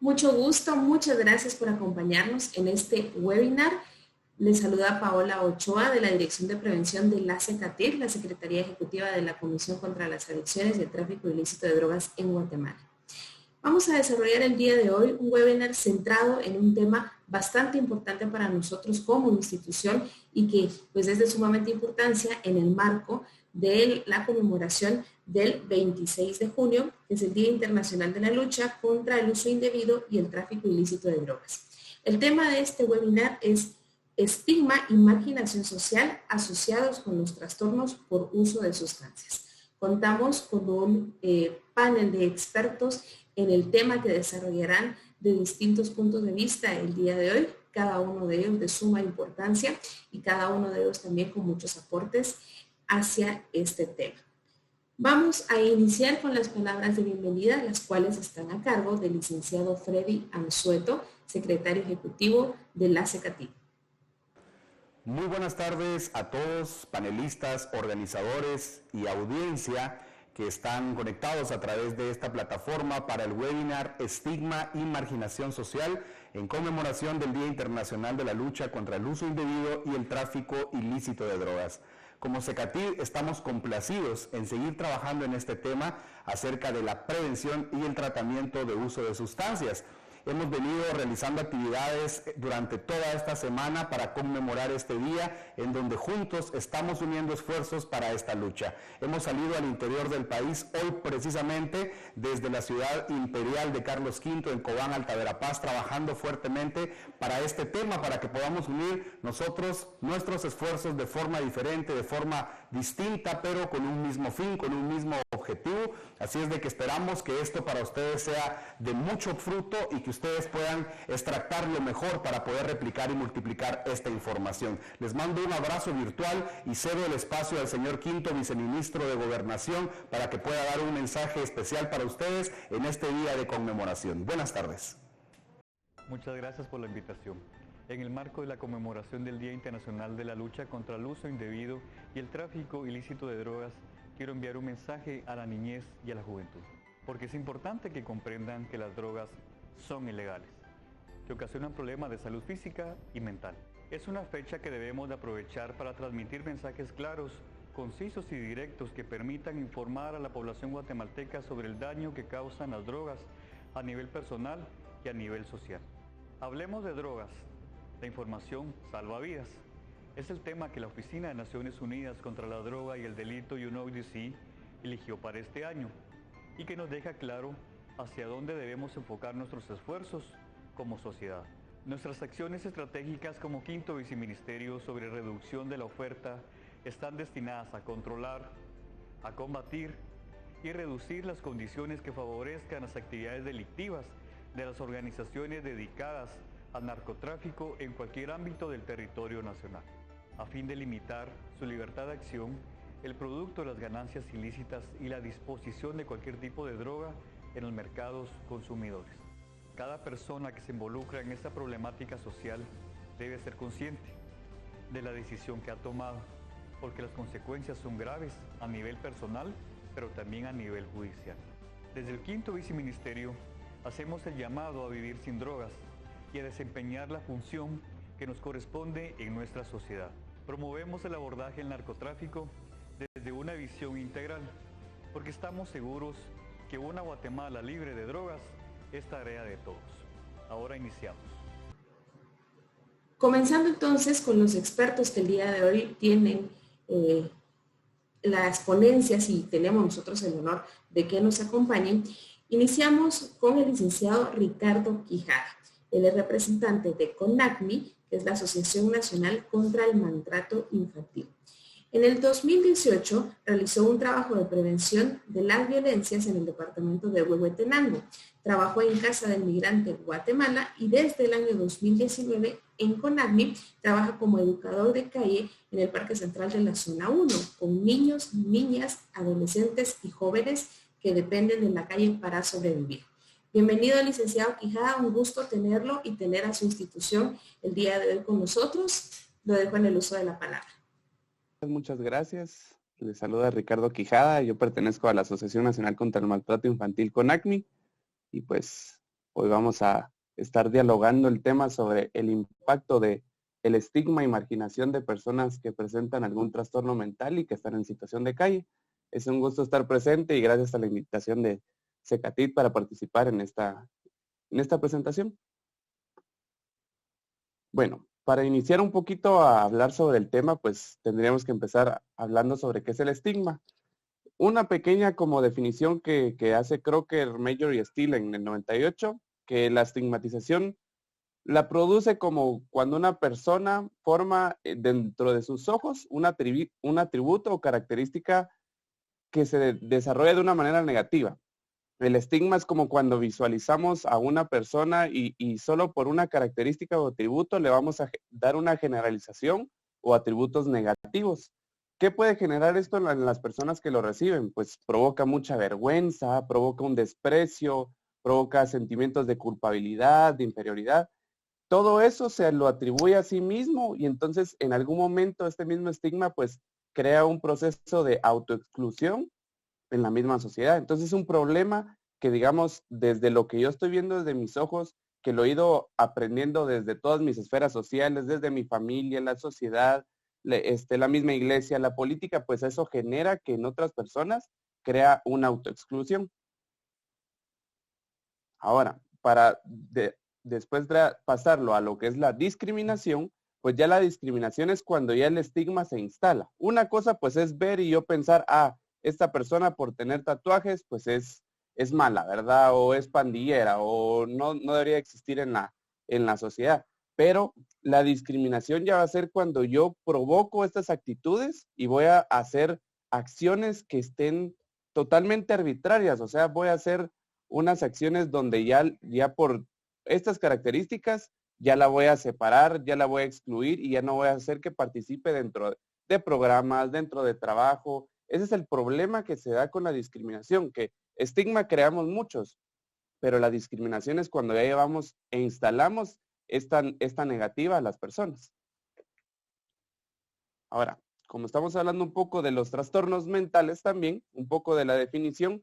Mucho gusto, muchas gracias por acompañarnos en este webinar. Les saluda Paola Ochoa de la Dirección de Prevención de la CECATIR, la Secretaría Ejecutiva de la Comisión contra las Adicciones y el Tráfico Ilícito de Drogas en Guatemala. Vamos a desarrollar el día de hoy un webinar centrado en un tema bastante importante para nosotros como institución y que pues es de sumamente importancia en el marco de la conmemoración del 26 de junio, que es el Día Internacional de la Lucha contra el Uso Indebido y el Tráfico Ilícito de Drogas. El tema de este webinar es estigma y marginación social asociados con los trastornos por uso de sustancias. Contamos con un panel de expertos en el tema que desarrollarán de distintos puntos de vista el día de hoy, cada uno de ellos de suma importancia y cada uno de ellos también con muchos aportes hacia este tema. Vamos a iniciar con las palabras de bienvenida, las cuales están a cargo del licenciado Freddy Anzueto, secretario ejecutivo de la CECATIR. Muy buenas tardes a todos, panelistas, organizadores y audiencia que están conectados a través de esta plataforma para el webinar Estigma y Marginación Social en conmemoración del Día Internacional de la Lucha contra el Uso Indebido y el Tráfico Ilícito de Drogas. Como CECATIR estamos complacidos en seguir trabajando en este tema acerca de la prevención y el tratamiento de uso de sustancias. Hemos venido realizando actividades durante toda esta semana para conmemorar este día en donde juntos estamos uniendo esfuerzos para esta lucha. Hemos salido al interior del país hoy precisamente desde la ciudad imperial de Carlos V en Cobán, Alta Verapaz, trabajando fuertemente para este tema, para que podamos unir nosotros nuestros esfuerzos de forma diferente, de forma distinta, pero con un mismo fin, con un mismo objetivo. Así es de que esperamos que esto para ustedes sea de mucho fruto y que ustedes puedan extractar lo mejor para poder replicar y multiplicar esta información. Les mando un abrazo virtual y cedo el espacio al señor Quinto, viceministro de Gobernación, para que pueda dar un mensaje especial para ustedes en este día de conmemoración. Buenas tardes. Muchas gracias por la invitación. En el marco de la conmemoración del Día Internacional de la Lucha contra el Uso Indebido y el Tráfico Ilícito de Drogas, quiero enviar un mensaje a la niñez y a la juventud, porque es importante que comprendan que las drogas son ilegales, que ocasionan problemas de salud física y mental. Es una fecha que debemos de aprovechar para transmitir mensajes claros, concisos y directos que permitan informar a la población guatemalteca sobre el daño que causan las drogas a nivel personal y a nivel social. Hablemos de drogas. La información salva vidas. Es el tema que la Oficina de Naciones Unidas contra la Droga y el Delito UNODC eligió para este año y que nos deja claro hacia dónde debemos enfocar nuestros esfuerzos como sociedad. Nuestras acciones estratégicas como quinto viceministerio sobre reducción de la oferta están destinadas a controlar, a combatir y reducir las condiciones que favorezcan las actividades delictivas de las organizaciones dedicadas al narcotráfico en cualquier ámbito del territorio nacional, a fin de limitar su libertad de acción, el producto de las ganancias ilícitas y la disposición de cualquier tipo de droga en los mercados consumidores. Cada persona que se involucra en esta problemática social debe ser consciente de la decisión que ha tomado, porque las consecuencias son graves a nivel personal, pero también a nivel judicial. Desde el quinto viceministerio hacemos el llamado a vivir sin drogas y a desempeñar la función que nos corresponde en nuestra sociedad. Promovemos el abordaje del narcotráfico desde una visión integral, porque estamos seguros que una Guatemala libre de drogas es tarea de todos. Ahora iniciamos. Comenzando entonces con los expertos que el día de hoy tienen las ponencias y tenemos nosotros el honor de que nos acompañen, iniciamos con el licenciado Ricardo Quijada. Él es representante de CONACMI, que es la Asociación Nacional contra el Maltrato Infantil. En el 2018 realizó un trabajo de prevención de las violencias en el departamento de Huehuetenango. Trabajó en Casa del Migrante Guatemala y desde el año 2019 en CONACMI trabaja como educador de calle en el Parque Central de la Zona 1 con niños, niñas, adolescentes y jóvenes que dependen de la calle para sobrevivir. Bienvenido, licenciado Quijada, un gusto tenerlo y tener a su institución el día de hoy con nosotros. Lo dejo en el uso de la palabra. Muchas gracias. Les saluda Ricardo Quijada. Yo pertenezco a la Asociación Nacional contra el Maltrato Infantil CONACMI y pues Hoy vamos a estar dialogando el tema sobre el impacto de el estigma y marginación de personas que presentan algún trastorno mental y que están en situación de calle. Es un gusto estar presente y gracias a la invitación de CECATIT para participar en esta presentación. Bueno, para iniciar un poquito a hablar sobre el tema, pues tendríamos que empezar hablando sobre qué es el estigma. Una pequeña como definición que hace Crocker, Major y Steele en el 98, que la estigmatización la produce como cuando una persona forma dentro de sus ojos un atributo o característica que se desarrolla de una manera negativa. El estigma es como cuando visualizamos a una persona y solo por una característica o atributo le vamos a dar una generalización o atributos negativos. ¿Qué puede generar esto en las personas que lo reciben? Pues provoca mucha vergüenza, provoca un desprecio, provoca sentimientos de culpabilidad, de inferioridad. Todo eso se lo atribuye a sí mismo y entonces en algún momento este mismo estigma pues crea un proceso de autoexclusión en la misma sociedad. Entonces es un problema que, digamos, desde lo que yo estoy viendo desde mis ojos, que lo he ido aprendiendo desde todas mis esferas sociales, desde mi familia, la sociedad, la misma iglesia, la política, pues eso genera que en otras personas crea una autoexclusión. Ahora, para después de pasarlo a lo que es la discriminación, pues ya la discriminación es cuando ya el estigma se instala. Una cosa pues es ver y yo pensar, esta persona por tener tatuajes pues es mala, ¿verdad? O es pandillera o no debería existir en la sociedad. Pero la discriminación ya va a ser cuando yo provoco estas actitudes y voy a hacer acciones que estén totalmente arbitrarias. O sea, voy a hacer unas acciones donde ya por estas características ya la voy a separar, ya la voy a excluir y ya no voy a hacer que participe dentro de programas, dentro de trabajo. Ese es el problema que se da con la discriminación, que estigma creamos muchos, pero la discriminación es cuando ya llevamos e instalamos esta negativa a las personas. Ahora, como estamos hablando un poco de los trastornos mentales también, un poco de la definición,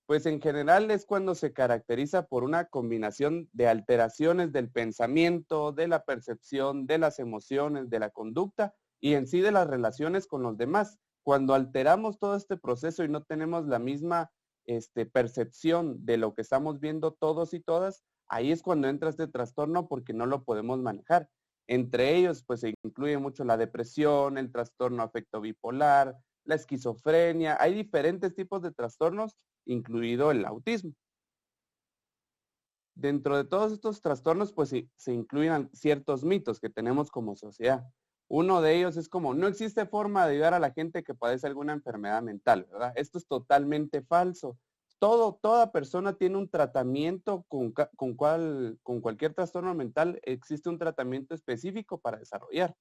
pues en general es cuando se caracteriza por una combinación de alteraciones del pensamiento, de la percepción, de las emociones, de la conducta y en sí de las relaciones con los demás. Cuando alteramos todo este proceso y no tenemos la misma percepción de lo que estamos viendo todos y todas, ahí es cuando entra este trastorno porque no lo podemos manejar. Entre ellos, pues se incluye mucho la depresión, el trastorno afecto bipolar, la esquizofrenia. Hay diferentes tipos de trastornos, incluido el autismo. Dentro de todos estos trastornos, pues se incluyen ciertos mitos que tenemos como sociedad. Uno de ellos es como, no existe forma de ayudar a la gente que padece alguna enfermedad mental, ¿verdad? Esto es totalmente falso. Toda persona tiene un tratamiento con cualquier trastorno mental, existe un tratamiento específico para desarrollar.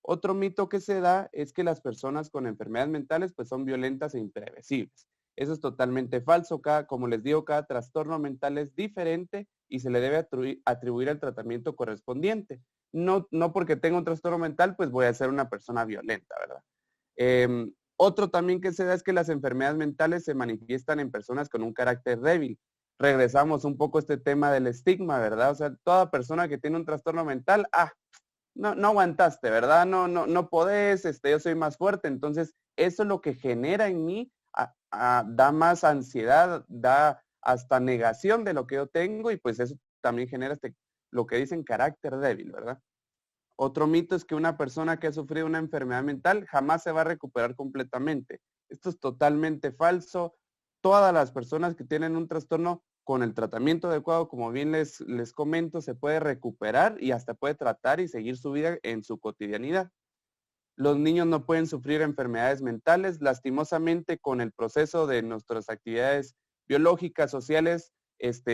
Otro mito que se da es que las personas con enfermedades mentales pues son violentas e imprevisibles. Eso es totalmente falso. Como les digo, cada trastorno mental es diferente y se le debe atribuir el tratamiento correspondiente. No porque tenga un trastorno mental, pues voy a ser una persona violenta, ¿verdad? Otro también que se da es que las enfermedades mentales se manifiestan en personas con un carácter débil. Regresamos un poco a este tema del estigma, ¿verdad? O sea, toda persona que tiene un trastorno mental, no aguantaste, ¿verdad? No podés, yo soy más fuerte. Entonces, eso es lo que genera en mí, da más ansiedad, da hasta negación de lo que yo tengo y pues eso también genera lo que dicen carácter débil, ¿verdad? Otro mito es que una persona que ha sufrido una enfermedad mental jamás se va a recuperar completamente. Esto es totalmente falso. Todas las personas que tienen un trastorno con el tratamiento adecuado, como bien les comento, se puede recuperar y hasta puede tratar y seguir su vida en su cotidianidad. Los niños no pueden sufrir enfermedades mentales. Lastimosamente, con el proceso de nuestras actividades biológicas, sociales,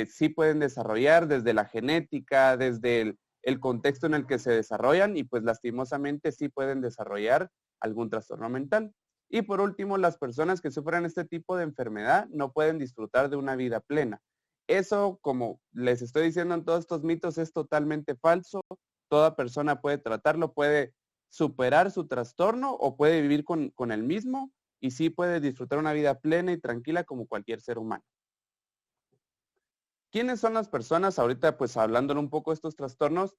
sí pueden desarrollar desde la genética, desde el contexto en el que se desarrollan y pues lastimosamente sí pueden desarrollar algún trastorno mental. Y por último, las personas que sufren este tipo de enfermedad no pueden disfrutar de una vida plena. Eso, como les estoy diciendo en todos estos mitos, es totalmente falso. Toda persona puede tratarlo, puede superar su trastorno o puede vivir con el mismo y sí puede disfrutar una vida plena y tranquila como cualquier ser humano. ¿Quiénes son las personas? Ahorita, pues hablándole un poco de estos trastornos,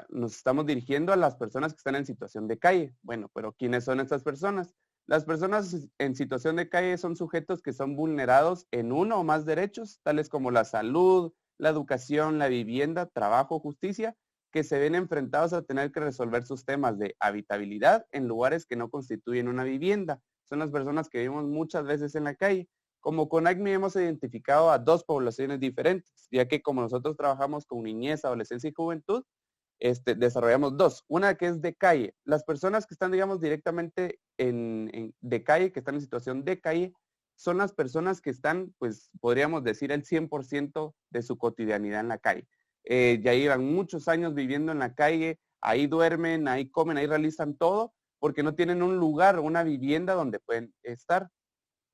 nos estamos dirigiendo a las personas que están en situación de calle. Bueno, pero ¿quiénes son estas personas? Las personas en situación de calle son sujetos que son vulnerados en uno o más derechos, tales como la salud, la educación, la vivienda, trabajo, justicia, que se ven enfrentados a tener que resolver sus temas de habitabilidad en lugares que no constituyen una vivienda. Son las personas que vivimos muchas veces en la calle. Como CONACMI hemos identificado a dos poblaciones diferentes, ya que como nosotros trabajamos con niñez, adolescencia y juventud, desarrollamos dos. Una que es de calle. Las personas que están, digamos, directamente de calle, que están en situación de calle, son las personas que están, pues, podríamos decir, el 100% de su cotidianidad en la calle. Ya llevan muchos años viviendo en la calle, ahí duermen, ahí comen, ahí realizan todo, porque no tienen un lugar, una vivienda donde pueden estar.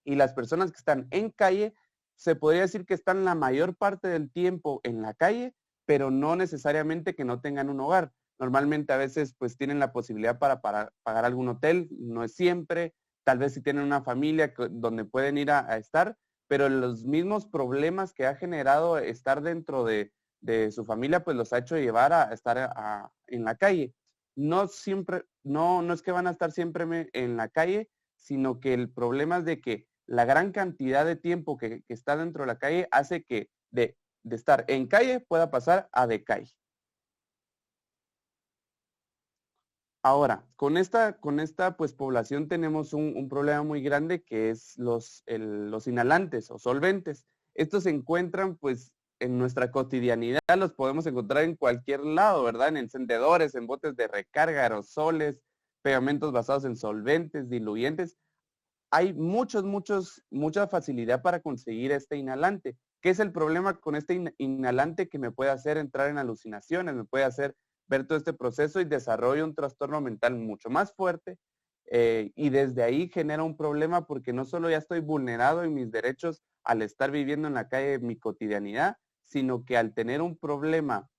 Y las personas que están en calle, se podría decir que están la mayor parte del tiempo en la calle, pero no necesariamente que no tengan un hogar. Normalmente a veces pues tienen la posibilidad para pagar algún hotel, no es siempre, tal vez si tienen una familia donde pueden ir a estar, pero los mismos problemas que ha generado estar dentro de su familia pues los ha hecho llevar a estar en la calle. No siempre, no es que van a estar siempre en la calle, sino que el problema es de que la gran cantidad de tiempo que está dentro de la calle hace que de estar en calle pueda pasar a de calle. Ahora, con esta pues población tenemos un problema muy grande que es los inhalantes o solventes. Estos se encuentran pues en nuestra cotidianidad, los podemos encontrar en cualquier lado, ¿verdad? En encendedores, en botes de recarga, aerosoles, pegamentos basados en solventes, diluyentes. Hay mucha facilidad para conseguir este inhalante. ¿Qué es el problema con este inhalante? Que me puede hacer entrar en alucinaciones, me puede hacer ver todo este proceso y desarrollo un trastorno mental mucho más fuerte, y desde ahí genera un problema porque no solo ya estoy vulnerado en mis derechos al estar viviendo en la calle mi cotidianidad, sino que al tener un problema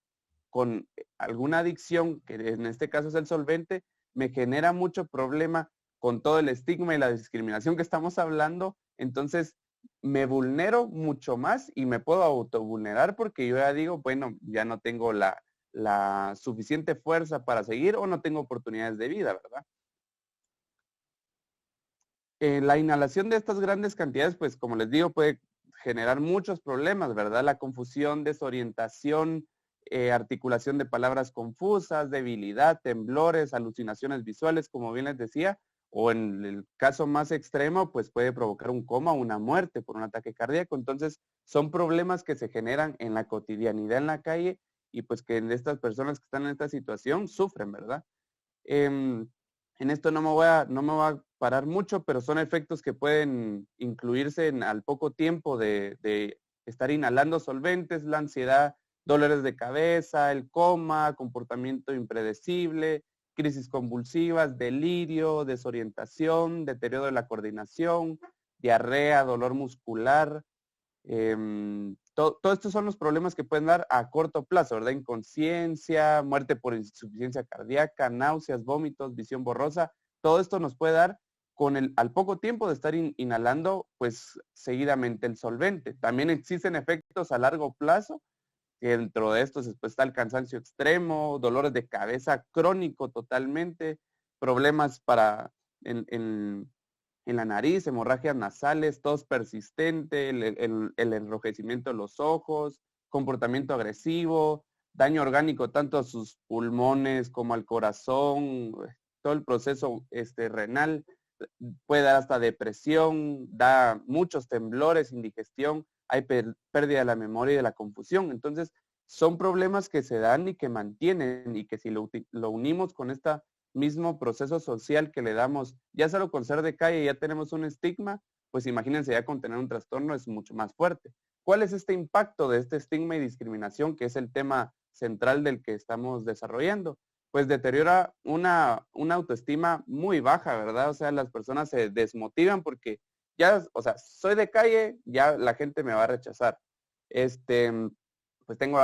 con alguna adicción, que en este caso es el solvente, me genera mucho problema con todo el estigma y la discriminación que estamos hablando. Entonces me vulnero mucho más y me puedo autovulnerar porque yo ya digo, bueno, ya no tengo la suficiente fuerza para seguir o no tengo oportunidades de vida, ¿verdad? La inhalación de estas grandes cantidades, pues como les digo, puede generar muchos problemas, ¿verdad? La confusión, desorientación, articulación de palabras confusas, debilidad, temblores, alucinaciones visuales, como bien les decía, o en el caso más extremo, pues puede provocar un coma o una muerte por un ataque cardíaco. Entonces, son problemas que se generan en la cotidianidad en la calle y pues que estas personas que están en esta situación sufren, ¿verdad? En esto no me voy a parar mucho, pero son efectos que pueden incluirse al poco tiempo de estar inhalando solventes, la ansiedad, dolores de cabeza, el coma, comportamiento impredecible, crisis convulsivas, delirio, desorientación, deterioro de la coordinación, diarrea, dolor muscular. Todo estos son los problemas que pueden dar a corto plazo, ¿verdad? Inconsciencia, muerte por insuficiencia cardíaca, náuseas, vómitos, visión borrosa. Todo esto nos puede dar al poco tiempo de estar inhalando, pues seguidamente el solvente. También existen efectos a largo plazo, que dentro de estos después está el cansancio extremo, dolores de cabeza crónico totalmente, problemas en la nariz, hemorragias nasales, tos persistente, el enrojecimiento de los ojos, comportamiento agresivo, daño orgánico tanto a sus pulmones como al corazón, todo el proceso renal, puede dar hasta depresión, da muchos temblores, indigestión, hay pérdida de la memoria y de la confusión. Entonces, son problemas que se dan y que mantienen y que si lo unimos con este mismo proceso social que le damos, ya solo con ser de calle ya tenemos un estigma, pues imagínense ya con tener un trastorno es mucho más fuerte. ¿Cuál es este impacto de este estigma y discriminación, que es el tema central del que estamos desarrollando? Pues deteriora una autoestima muy baja, ¿verdad? O sea, las personas se desmotivan porque ya, o sea, soy de calle, ya la gente me va a rechazar. Pues tengo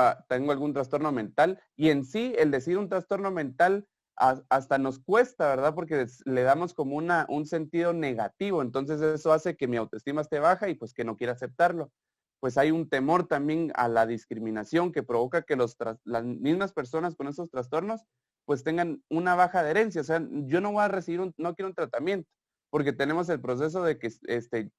algún trastorno mental y en sí el decir un trastorno mental hasta nos cuesta, ¿verdad? Porque le damos como un sentido negativo, entonces eso hace que mi autoestima esté baja y pues que no quiera aceptarlo. pues hay un temor también a la discriminación que provoca que las mismas personas con esos trastornos pues tengan una baja adherencia. O sea, yo no voy a recibir no quiero un tratamiento, porque tenemos el proceso de que,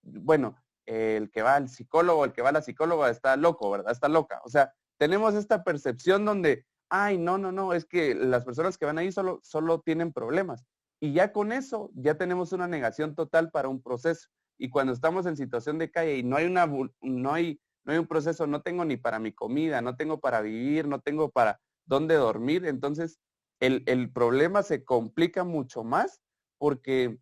bueno, el que va al psicólogo, el que va a la psicóloga está loco, ¿verdad? Está loca. O sea, tenemos esta percepción donde, ay, no, es que las personas que van ahí solo tienen problemas. Y ya con eso, ya tenemos una negación total para un proceso. Y cuando estamos en situación de calle y no hay un proceso, no tengo ni para mi comida, no tengo para vivir, no tengo para dónde dormir, entonces el problema se complica mucho más porque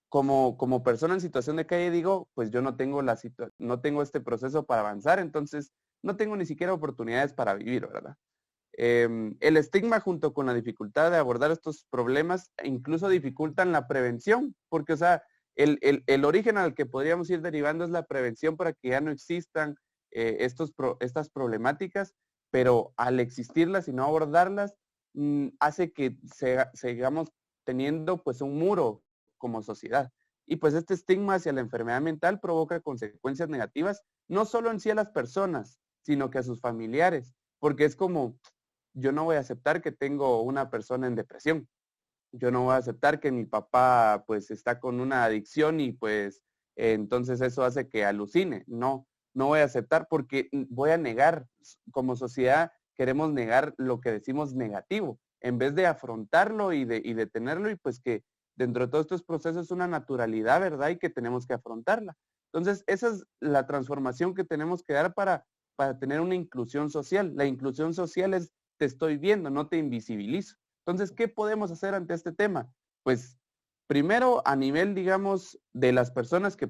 como persona en situación de calle digo, pues yo no tengo este proceso para avanzar, entonces no tengo ni siquiera oportunidades para vivir, ¿verdad? El estigma junto con la dificultad de abordar estos problemas incluso dificultan la prevención, porque, o sea, el origen al que podríamos ir derivando es la prevención para que ya no existan estas problemáticas, pero al existirlas y no abordarlas, hace que sigamos teniendo pues un muro como sociedad. Y pues este estigma hacia la enfermedad mental provoca consecuencias negativas, no solo en sí a las personas, sino que a sus familiares, porque es como, yo no voy a aceptar que tengo una persona en depresión. Yo no voy a aceptar que mi papá pues está con una adicción y pues entonces eso hace que alucine. No voy a aceptar porque voy a negar. Como sociedad queremos negar lo que decimos negativo, en vez de afrontarlo y de tenerlo y pues que dentro de todos estos procesos es una naturalidad, ¿verdad? Y que tenemos que afrontarla. Entonces esa es la transformación que tenemos que dar para tener una inclusión social. La inclusión social es te estoy viendo, no te invisibilizo. Entonces, ¿qué podemos hacer ante este tema? Pues primero, a nivel, digamos, de las personas que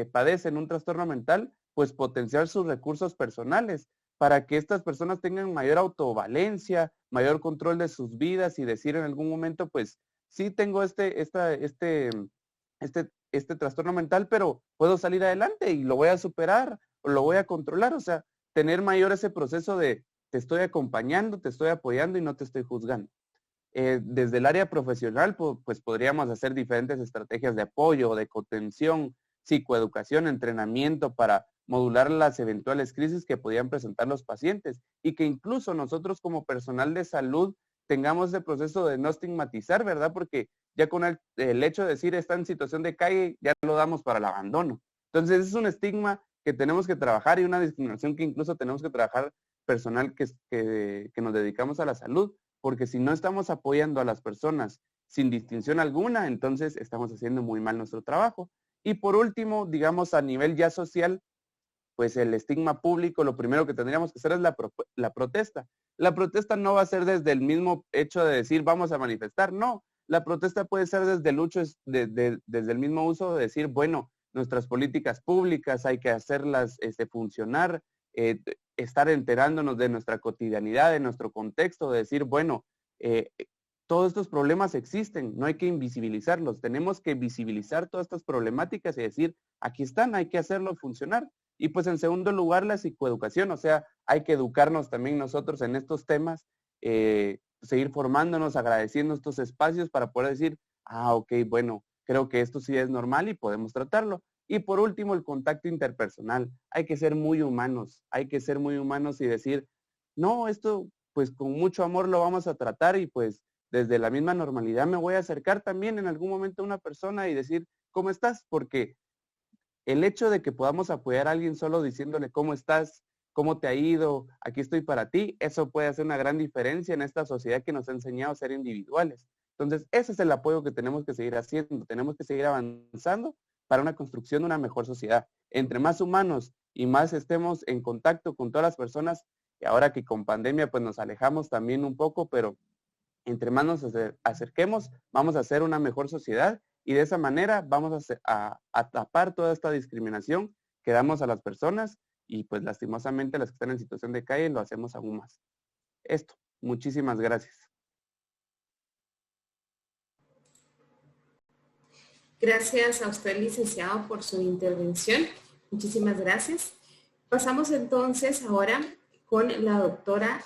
padecen un trastorno mental, pues potenciar sus recursos personales para que estas personas tengan mayor autovalencia, mayor control de sus vidas y decir en algún momento, pues sí tengo este trastorno mental, pero puedo salir adelante y lo voy a superar o lo voy a controlar. O sea, tener mayor ese proceso de te estoy acompañando, te estoy apoyando y no te estoy juzgando. Desde el área profesional, pues podríamos hacer diferentes estrategias de apoyo, de contención, psicoeducación, entrenamiento para modular las eventuales crisis que podían presentar los pacientes y que incluso nosotros como personal de salud tengamos ese proceso de no estigmatizar, ¿verdad? Porque ya con el hecho de decir está en situación de calle, ya lo damos para el abandono. Entonces es un estigma que tenemos que trabajar y una discriminación que incluso tenemos que trabajar personal que nos dedicamos a la salud, porque si no estamos apoyando a las personas sin distinción alguna, entonces estamos haciendo muy mal nuestro trabajo. Y por último, digamos a nivel ya social, pues el estigma público, lo primero que tendríamos que hacer es la protesta. La protesta no va a ser desde el mismo hecho de decir vamos a manifestar, no. La protesta puede ser desde desde el mismo uso de decir, bueno, nuestras políticas públicas hay que hacerlas funcionar, estar enterándonos de nuestra cotidianidad, de nuestro contexto, de decir, bueno, todos estos problemas existen, no hay que invisibilizarlos, tenemos que visibilizar todas estas problemáticas y decir, aquí están, hay que hacerlo funcionar. Y pues en segundo lugar, la psicoeducación, o sea, hay que educarnos también nosotros en estos temas, seguir formándonos, agradeciendo estos espacios para poder decir, ok, bueno, creo que esto sí es normal y podemos tratarlo. Y por último, el contacto interpersonal. Hay que ser muy humanos y decir, no, esto pues con mucho amor lo vamos a tratar y pues desde la misma normalidad me voy a acercar también en algún momento a una persona y decir, ¿cómo estás? Porque el hecho de que podamos apoyar a alguien solo diciéndole, ¿cómo estás? ¿Cómo te ha ido? Aquí estoy para ti. Eso puede hacer una gran diferencia en esta sociedad que nos ha enseñado a ser individuales. Entonces, ese es el apoyo que tenemos que seguir haciendo. Tenemos que seguir avanzando para una construcción de una mejor sociedad. Entre más humanos y más estemos en contacto con todas las personas, y ahora que con pandemia pues nos alejamos también un poco, pero entre más nos acerquemos, vamos a hacer una mejor sociedad y de esa manera vamos a tapar toda esta discriminación que damos a las personas y pues lastimosamente las que están en situación de calle lo hacemos aún más. Esto, muchísimas gracias. Gracias a usted, licenciado, por su intervención. Muchísimas gracias. Pasamos entonces ahora con la doctora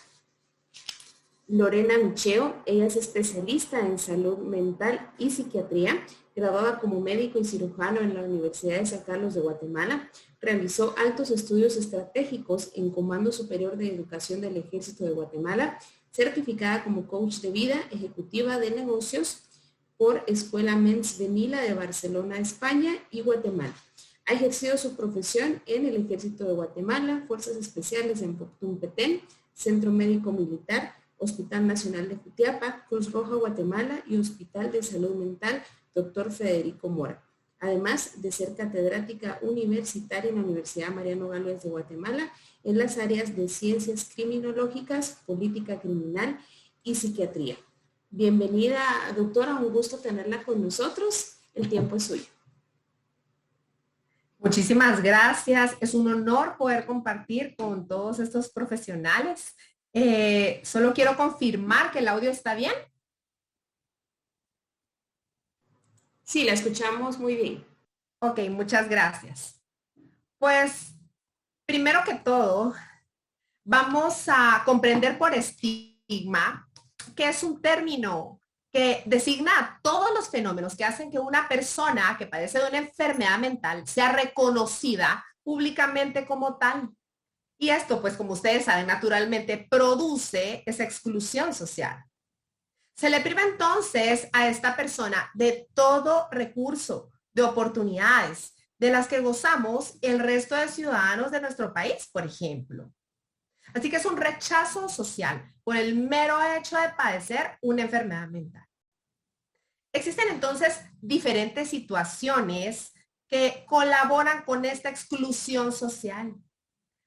Lorena Micheo, ella es especialista en salud mental y psiquiatría, graduada como médico y cirujano en la Universidad de San Carlos de Guatemala. Realizó altos estudios estratégicos en Comando Superior de Educación del Ejército de Guatemala, certificada como coach de vida, ejecutiva de negocios por Escuela Ments de Mila de Barcelona, España y Guatemala. Ha ejercido su profesión en el Ejército de Guatemala, Fuerzas Especiales en Poctum-Petén, Centro Médico Militar, Hospital Nacional de Jutiapa, Cruz Roja Guatemala y Hospital de Salud Mental Dr. Federico Mora. Además de ser catedrática universitaria en la Universidad Mariano Gálvez de Guatemala en las áreas de Ciencias Criminológicas, Política Criminal y Psiquiatría. Bienvenida, doctora, un gusto tenerla con nosotros. El tiempo es suyo. Muchísimas gracias. Es un honor poder compartir con todos estos profesionales. Solo quiero confirmar que el audio está bien. Sí, la escuchamos muy bien. Ok, muchas gracias. Pues, primero que todo, vamos a comprender por estigma, que es un término que designa a todos los fenómenos que hacen que una persona que padece de una enfermedad mental sea reconocida públicamente como tal. Y esto, pues como ustedes saben, naturalmente produce esa exclusión social. Se le priva entonces a esta persona de todo recurso, de oportunidades, de las que gozamos el resto de ciudadanos de nuestro país, por ejemplo. Así que es un rechazo social por el mero hecho de padecer una enfermedad mental. Existen entonces diferentes situaciones que colaboran con esta exclusión social.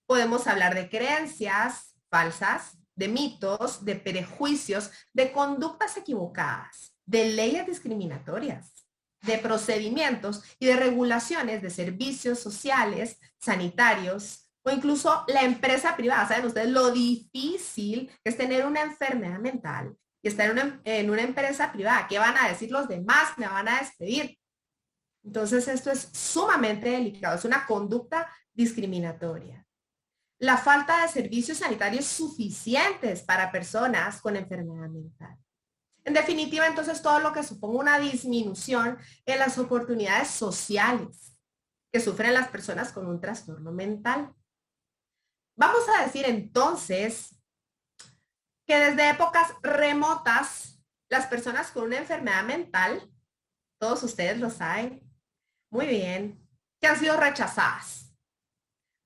Podemos hablar de creencias falsas, de mitos, de prejuicios, de conductas equivocadas, de leyes discriminatorias, de procedimientos y de regulaciones de servicios sociales, sanitarios o incluso la empresa privada. ¿Saben ustedes lo difícil que es tener una enfermedad mental y estar en una empresa privada? ¿Qué van a decir los demás? Me van a despedir. Entonces esto es sumamente delicado, es una conducta discriminatoria. La falta de servicios sanitarios suficientes para personas con enfermedad mental. En definitiva, entonces, todo lo que suponga una disminución en las oportunidades sociales que sufren las personas con un trastorno mental. Vamos a decir entonces que desde épocas remotas, las personas con una enfermedad mental, todos ustedes lo saben muy bien, que han sido rechazadas,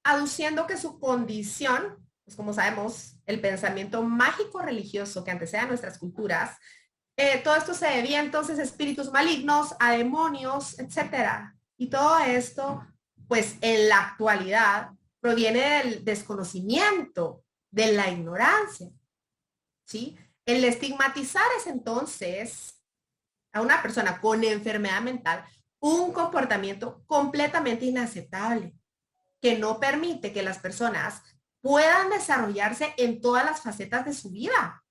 aduciendo que su condición, pues como sabemos, el pensamiento mágico religioso que antecede a nuestras culturas, todo esto se debía entonces a espíritus malignos, a demonios, etc. Y todo esto, pues en la actualidad, proviene del desconocimiento, de la ignorancia, ¿sí? El estigmatizar es entonces a una persona con enfermedad mental un comportamiento completamente inaceptable, que no permite que las personas puedan desarrollarse en todas las facetas de su vida,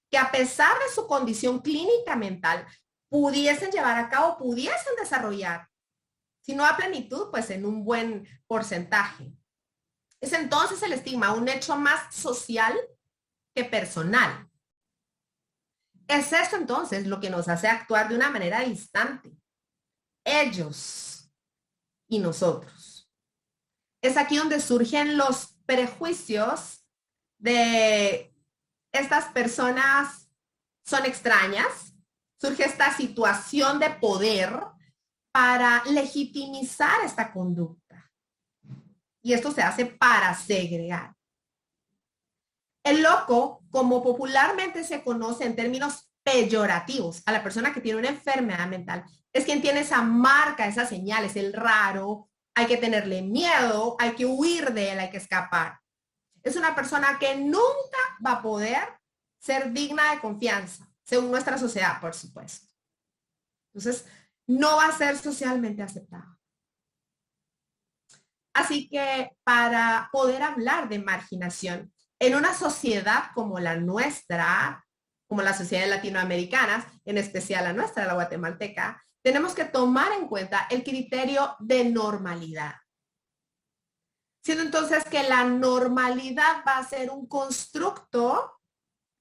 que a pesar de su condición clínica mental, pudiesen llevar a cabo, pudiesen desarrollar, si no a plenitud, pues en un buen porcentaje. Es entonces el estigma un hecho más social que personal. Es esto entonces lo que nos hace actuar de una manera distante. Ellos y nosotros. Es aquí donde surgen los prejuicios de estas personas son extrañas. Surge esta situación de poder para legitimizar esta conducta. Y esto se hace para segregar. El loco, como popularmente se conoce en términos peyorativos a la persona que tiene una enfermedad mental, es quien tiene esa marca, esa señal, es el raro, hay que tenerle miedo, hay que huir de él, hay que escapar. Es una persona que nunca va a poder ser digna de confianza, según nuestra sociedad, por supuesto. Entonces, no va a ser socialmente aceptada. Así que para poder hablar de marginación en una sociedad como la nuestra, como las sociedades latinoamericanas, en especial la nuestra, la guatemalteca, tenemos que tomar en cuenta el criterio de normalidad. Siendo entonces que la normalidad va a ser un constructo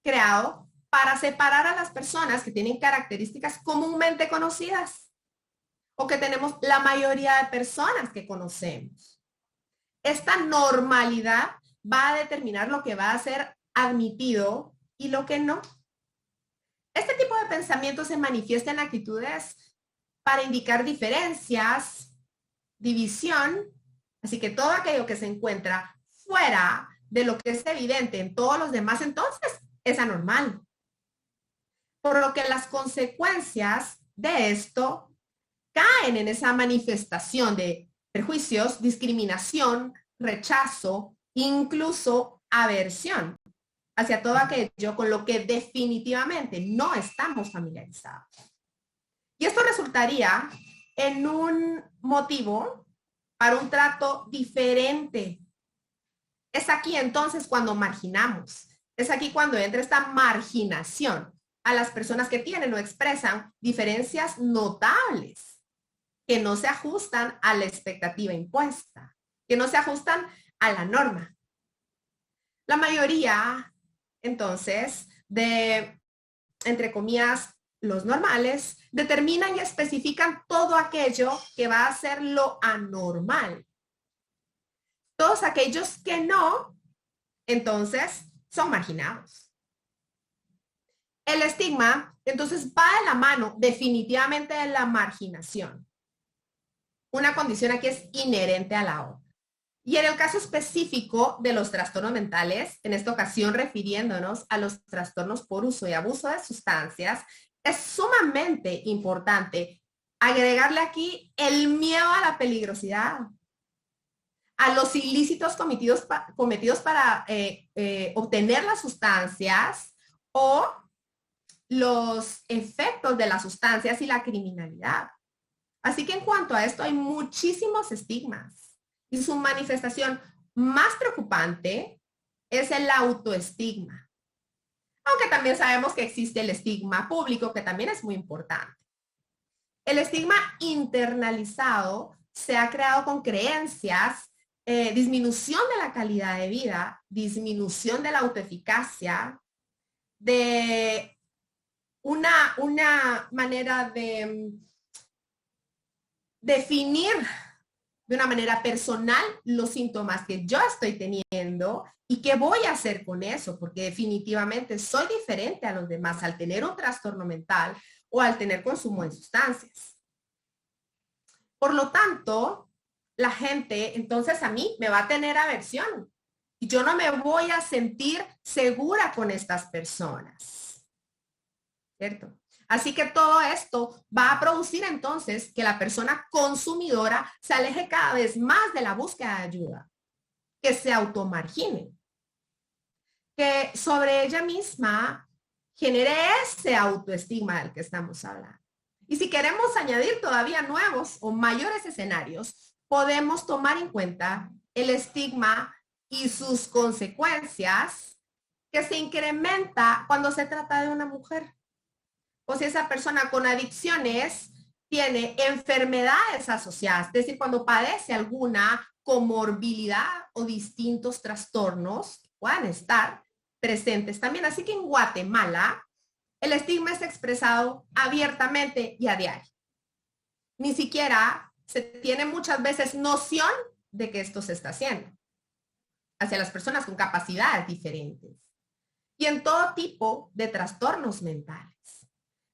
creado para separar a las personas que tienen características comúnmente conocidas o que tenemos la mayoría de personas que conocemos. Esta normalidad va a determinar lo que va a ser admitido y lo que no. Este tipo de pensamiento se manifiesta en actitudes para indicar diferencias, división, así que todo aquello que se encuentra fuera de lo que es evidente en todos los demás, entonces es anormal. Por lo que las consecuencias de esto caen en esa manifestación de prejuicios, discriminación, rechazo, incluso aversión hacia todo aquello con lo que definitivamente no estamos familiarizados. Y esto resultaría en un motivo para un trato diferente. Es aquí entonces cuando marginamos. Es aquí cuando entra esta marginación a las personas que tienen o expresan diferencias notables que no se ajustan a la expectativa impuesta, que no se ajustan a la norma. La mayoría, entonces, de, entre comillas, los normales, determinan y especifican todo aquello que va a ser lo anormal. Todos aquellos que no, entonces, son marginados. El estigma, entonces, va de la mano definitivamente de la marginación. Una condición aquí es inherente a la otra. Y en el caso específico de los trastornos mentales, en esta ocasión refiriéndonos a los trastornos por uso y abuso de sustancias, es sumamente importante agregarle aquí el miedo a la peligrosidad, a los ilícitos cometidos para obtener las sustancias o los efectos de las sustancias y la criminalidad. Así que en cuanto a esto hay muchísimos estigmas y su manifestación más preocupante es el autoestigma. Aunque también sabemos que existe el estigma público, que también es muy importante. El estigma internalizado se ha creado con creencias, disminución de la calidad de vida, disminución de la autoeficacia, de una manera de definir de una manera personal los síntomas que yo estoy teniendo y qué voy a hacer con eso, porque definitivamente soy diferente a los demás al tener un trastorno mental o al tener consumo de sustancias. Por lo tanto, la gente entonces a mí me va a tener aversión y yo no me voy a sentir segura con estas personas, ¿cierto? Así que todo esto va a producir entonces que la persona consumidora se aleje cada vez más de la búsqueda de ayuda, que se automargine, que sobre ella misma genere ese autoestigma del que estamos hablando. Y si queremos añadir todavía nuevos o mayores escenarios, podemos tomar en cuenta el estigma y sus consecuencias que se incrementa cuando se trata de una mujer. O si esa persona con adicciones tiene enfermedades asociadas, es decir, cuando padece alguna comorbilidad o distintos trastornos que puedan estar presentes también. Así que en Guatemala el estigma es expresado abiertamente y a diario. Ni siquiera se tiene muchas veces noción de que esto se está haciendo hacia las personas con capacidades diferentes y en todo tipo de trastornos mentales,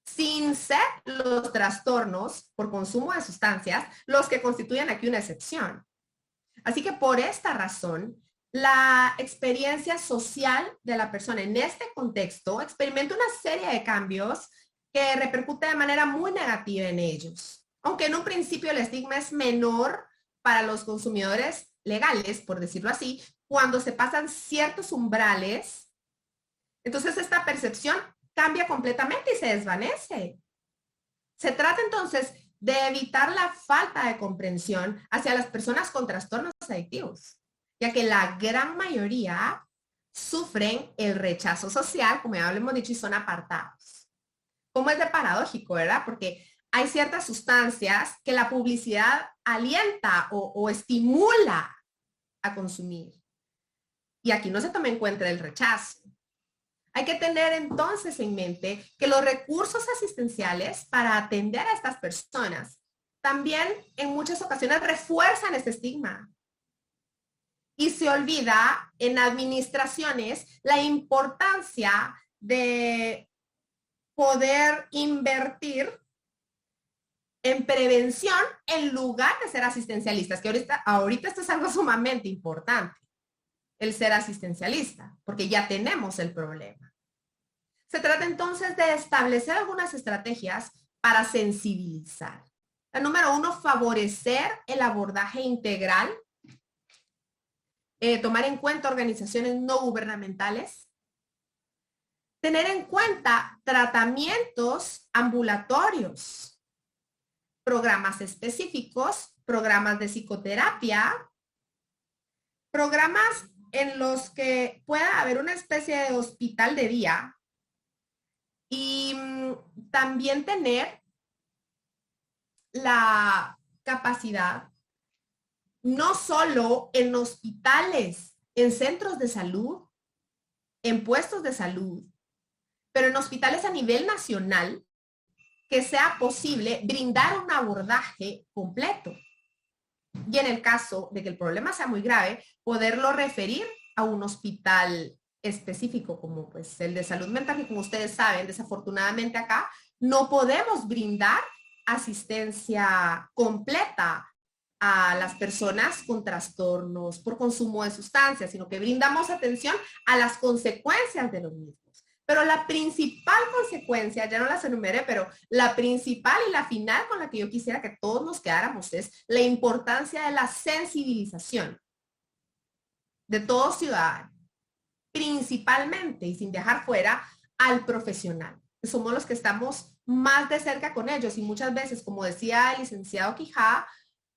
sin ser los trastornos por consumo de sustancias los que constituyen aquí una excepción. Así que por esta razón, la experiencia social de la persona en este contexto experimenta una serie de cambios que repercute de manera muy negativa en ellos. Aunque en un principio el estigma es menor para los consumidores legales, por decirlo así, cuando se pasan ciertos umbrales, entonces esta percepción cambia completamente y se desvanece. Se trata entonces de evitar la falta de comprensión hacia las personas con trastornos adictivos, ya que la gran mayoría sufren el rechazo social, como ya lo hemos dicho, y son apartados. Como es de paradójico, ¿verdad? Porque hay ciertas sustancias que la publicidad alienta o estimula a consumir. Y aquí no se toma en cuenta el rechazo. Hay que tener entonces en mente que los recursos asistenciales para atender a estas personas también en muchas ocasiones refuerzan este estigma. Y se olvida en administraciones la importancia de poder invertir en prevención en lugar de ser asistencialistas, que ahorita esto es algo sumamente importante, el ser asistencialista, porque ya tenemos el problema. Se trata entonces de establecer algunas estrategias para sensibilizar. La número 1, favorecer el abordaje integral, tomar en cuenta organizaciones no gubernamentales, tener en cuenta tratamientos ambulatorios, programas específicos, programas de psicoterapia, programas en los que pueda haber una especie de hospital de día y también tener la capacidad, no solo en hospitales, en centros de salud, en puestos de salud, pero en hospitales a nivel nacional, que sea posible brindar un abordaje completo. Y en el caso de que el problema sea muy grave, poderlo referir a un hospital específico, como pues el de salud mental, que como ustedes saben, desafortunadamente acá no podemos brindar asistencia completa a las personas con trastornos por consumo de sustancias, sino que brindamos atención a las consecuencias de los mismos. Pero la principal consecuencia, ya no las enumeré, pero la principal y la final con la que yo quisiera que todos nos quedáramos es la importancia de la sensibilización de todo ciudadano, principalmente y sin dejar fuera al profesional. Somos los que estamos más de cerca con ellos y muchas veces, como decía el licenciado Quijada,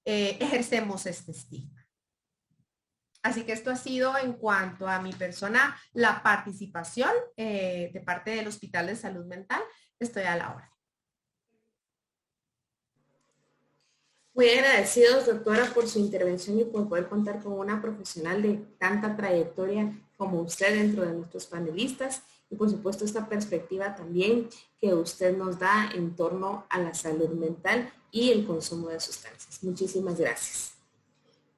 ejercemos este estigma. Así que esto ha sido en cuanto a mi persona, la participación de parte del Hospital de Salud Mental. Estoy a la orden. Muy agradecidos, doctora, por su intervención y por poder contar con una profesional de tanta trayectoria como usted dentro de nuestros panelistas y por supuesto esta perspectiva también que usted nos da en torno a la salud mental y el consumo de sustancias. Muchísimas gracias.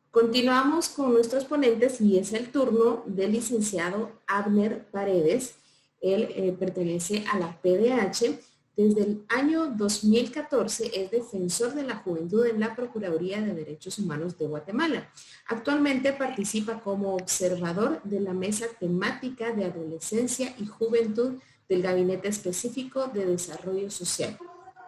Continuamos con nuestros ponentes y es el turno del licenciado Abner Paredes. Él pertenece a la PDH. Desde el año 2014 es defensor de la juventud en la Procuraduría de Derechos Humanos de Guatemala. Actualmente participa como observador de la Mesa Temática de Adolescencia y Juventud del Gabinete Específico de Desarrollo Social.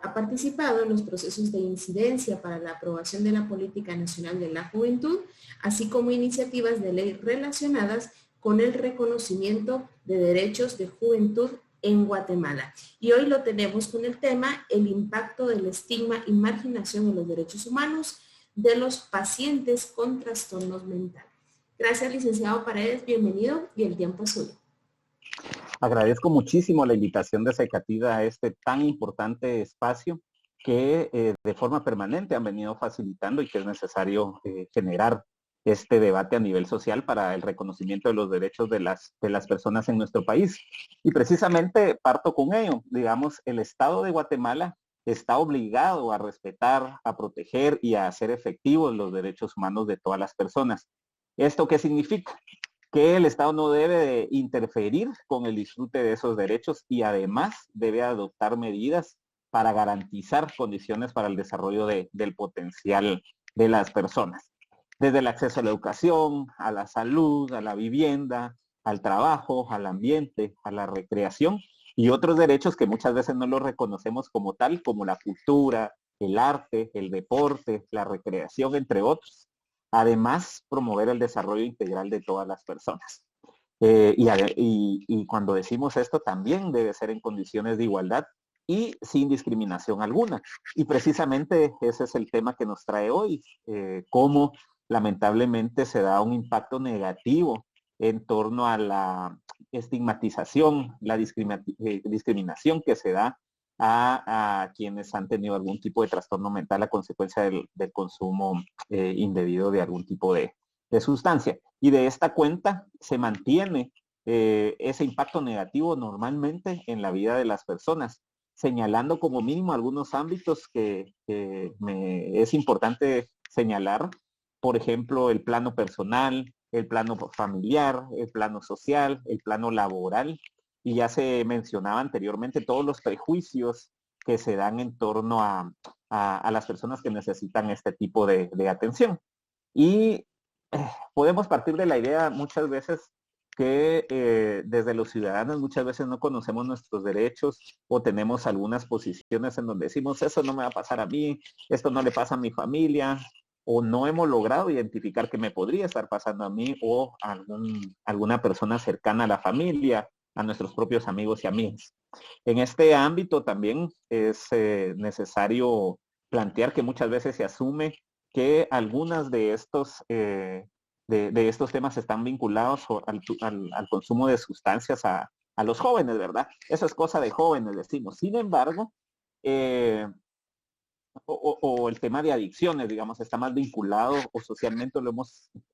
Ha participado en los procesos de incidencia para la aprobación de la Política Nacional de la Juventud, así como iniciativas de ley relacionadas con el reconocimiento de derechos de juventud en Guatemala. Y hoy lo tenemos con el tema, el impacto del estigma y marginación en los derechos humanos de los pacientes con trastornos mentales. Gracias, licenciado Paredes, bienvenido y el tiempo es suyo. Agradezco muchísimo la invitación de Secativa a este tan importante espacio que de forma permanente han venido facilitando y que es necesario generar este debate a nivel social para el reconocimiento de los derechos de las personas en nuestro país. Y precisamente parto con ello. Digamos, el Estado de Guatemala está obligado a respetar, a proteger y a hacer efectivos los derechos humanos de todas las personas. ¿Esto qué significa? Que el Estado no debe de interferir con el disfrute de esos derechos y además debe adoptar medidas para garantizar condiciones para el desarrollo del potencial de las personas. Desde el acceso a la educación, a la salud, a la vivienda, al trabajo, al ambiente, a la recreación y otros derechos que muchas veces no los reconocemos como tal, como la cultura, el arte, el deporte, la recreación, entre otros. Además, promover el desarrollo integral de todas las personas. Y cuando decimos esto, también debe ser en condiciones de igualdad y sin discriminación alguna. Y precisamente ese es el tema que nos trae hoy, cómo lamentablemente se da un impacto negativo en torno a la estigmatización, la discriminación que se da a quienes han tenido algún tipo de trastorno mental a consecuencia del consumo indebido de algún tipo de sustancia. Y de esta cuenta se mantiene ese impacto negativo normalmente en la vida de las personas, señalando como mínimo algunos ámbitos que es importante señalar. Por ejemplo, el plano personal, el plano familiar, el plano social, el plano laboral, y ya se mencionaba anteriormente todos los prejuicios que se dan en torno a las personas que necesitan este tipo de atención. Y podemos partir de la idea muchas veces que desde los ciudadanos muchas veces no conocemos nuestros derechos o tenemos algunas posiciones en donde decimos, eso no me va a pasar a mí, esto no le pasa a mi familia, o no hemos logrado identificar que me podría estar pasando a mí o a alguna persona cercana a la familia, a nuestros propios amigos y amigas. En este ámbito también es necesario plantear que muchas veces se asume que algunas de estos temas están vinculados al consumo de sustancias a los jóvenes, ¿verdad? Eso es cosa de jóvenes, decimos. Sin embargo, o el tema de adicciones, digamos, está más vinculado o socialmente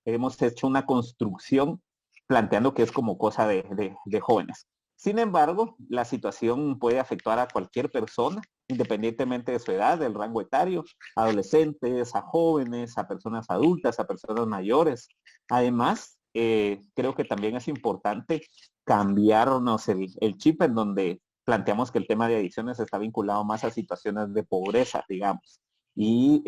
hemos hecho una construcción planteando que es como cosa de jóvenes. Sin embargo, la situación puede afectar a cualquier persona, independientemente de su edad, del rango etario, adolescentes, a jóvenes, a personas adultas, a personas mayores. Además, creo que también es importante cambiarnos el chip en donde planteamos que el tema de adicciones está vinculado más a situaciones de pobreza, digamos, y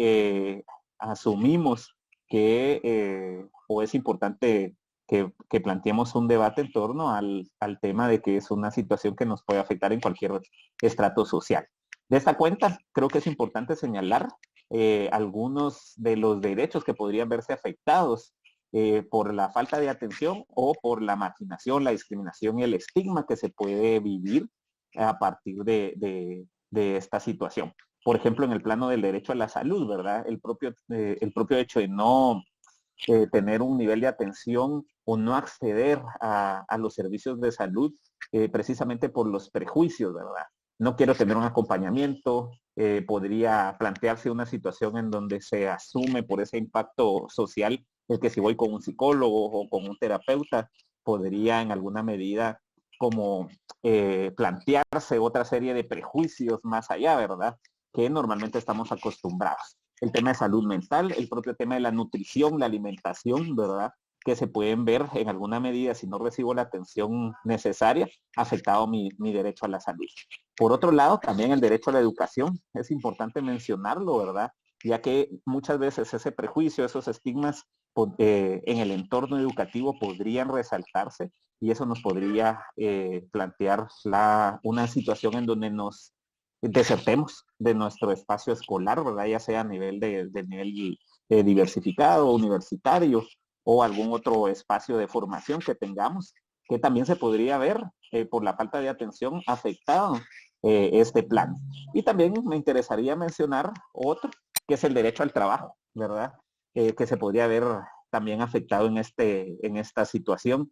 asumimos que o es importante que planteemos un debate en torno al tema de que es una situación que nos puede afectar en cualquier estrato social. De esta cuenta, creo que es importante señalar algunos de los derechos que podrían verse afectados por la falta de atención o por la marginación, la discriminación y el estigma que se puede vivir a partir de esta situación. Por ejemplo, en el plano del derecho a la salud, ¿verdad? El propio hecho de no tener un nivel de atención o no acceder a los servicios de salud precisamente por los prejuicios, ¿verdad? No quiero tener un acompañamiento, podría plantearse una situación en donde se asume por ese impacto social el que si voy con un psicólogo o con un terapeuta, podría en alguna medida como plantearse otra serie de prejuicios más allá, ¿verdad? Que normalmente estamos acostumbrados. El tema de salud mental, el propio tema de la nutrición, la alimentación, ¿verdad? Que se pueden ver en alguna medida, si no recibo la atención necesaria, afectado mi derecho a la salud. Por otro lado, también el derecho a la educación, es importante mencionarlo, ¿verdad? Ya que muchas veces ese prejuicio, esos estigmas en el entorno educativo podrían resaltarse y eso nos podría plantear una situación en donde nos desertemos de nuestro espacio escolar, ¿verdad? Ya sea a nivel de nivel diversificado, universitario o algún otro espacio de formación que tengamos, que también se podría ver por la falta de atención afectado este plan. Y también me interesaría mencionar otro, que es el derecho al trabajo, ¿verdad? Que se podría ver también afectado en esta situación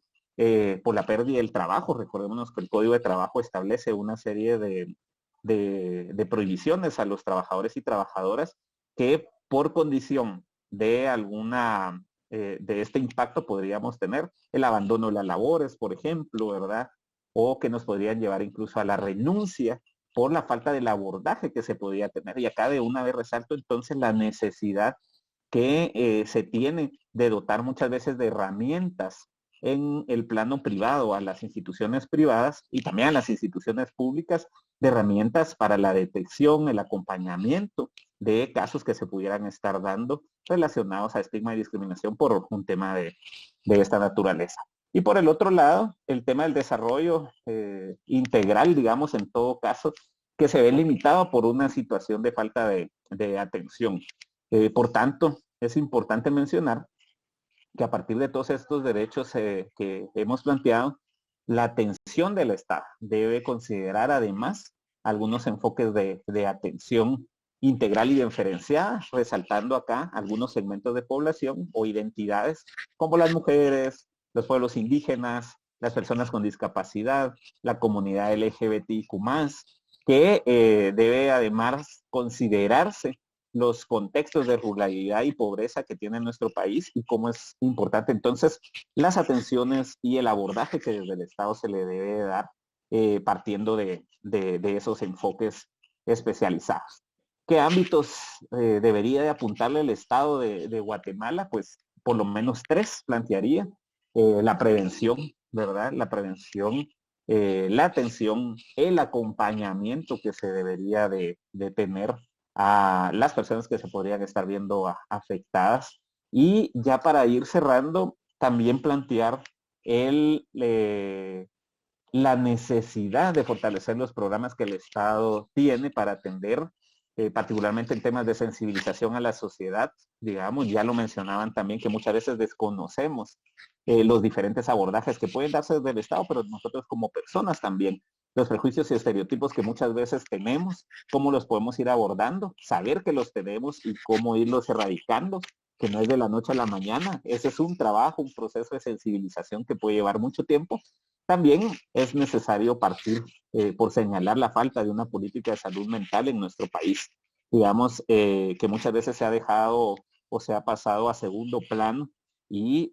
por la pérdida del trabajo. Recordémonos que el Código de Trabajo establece una serie de prohibiciones a los trabajadores y trabajadoras que por condición de alguna de este impacto podríamos tener el abandono de las labores, por ejemplo, ¿verdad? O que nos podrían llevar incluso a la renuncia por la falta del abordaje que se podría tener. Y acá de una vez resalto entonces la necesidad que se tiene de dotar muchas veces de herramientas en el plano privado a las instituciones privadas y también a las instituciones públicas de herramientas para la detección, el acompañamiento de casos que se pudieran estar dando relacionados a estigma y discriminación por un tema de esta naturaleza. Y por el otro lado, el tema del desarrollo integral, digamos, en todo caso, que se ve limitado por una situación de falta de atención. Por tanto, es importante mencionar que a partir de todos estos derechos que hemos planteado, la atención del Estado debe considerar además algunos enfoques de atención integral y diferenciada, resaltando acá algunos segmentos de población o identidades como las mujeres, los pueblos indígenas, las personas con discapacidad, la comunidad LGBTIQ+, que debe además considerarse los contextos de ruralidad y pobreza que tiene nuestro país y cómo es importante entonces las atenciones y el abordaje que desde el Estado se le debe dar partiendo de esos enfoques especializados. ¿Qué ámbitos debería de apuntarle el Estado de Guatemala? Pues por lo menos 3 plantearía. La prevención, ¿verdad? La prevención, la atención, el acompañamiento que se debería de tener a las personas que se podrían estar viendo afectadas. Y ya para ir cerrando, también plantear la necesidad de fortalecer los programas que el Estado tiene para atender, particularmente en temas de sensibilización a la sociedad. Digamos, ya lo mencionaban también, que muchas veces desconocemos los diferentes abordajes que pueden darse desde el Estado, pero nosotros como personas también, los prejuicios y estereotipos que muchas veces tenemos, cómo los podemos ir abordando, saber que los tenemos y cómo irlos erradicando, que no es de la noche a la mañana. Ese es un trabajo, un proceso de sensibilización que puede llevar mucho tiempo. También es necesario partir por señalar la falta de una política de salud mental en nuestro país. Digamos que muchas veces se ha dejado o se ha pasado a segundo plano y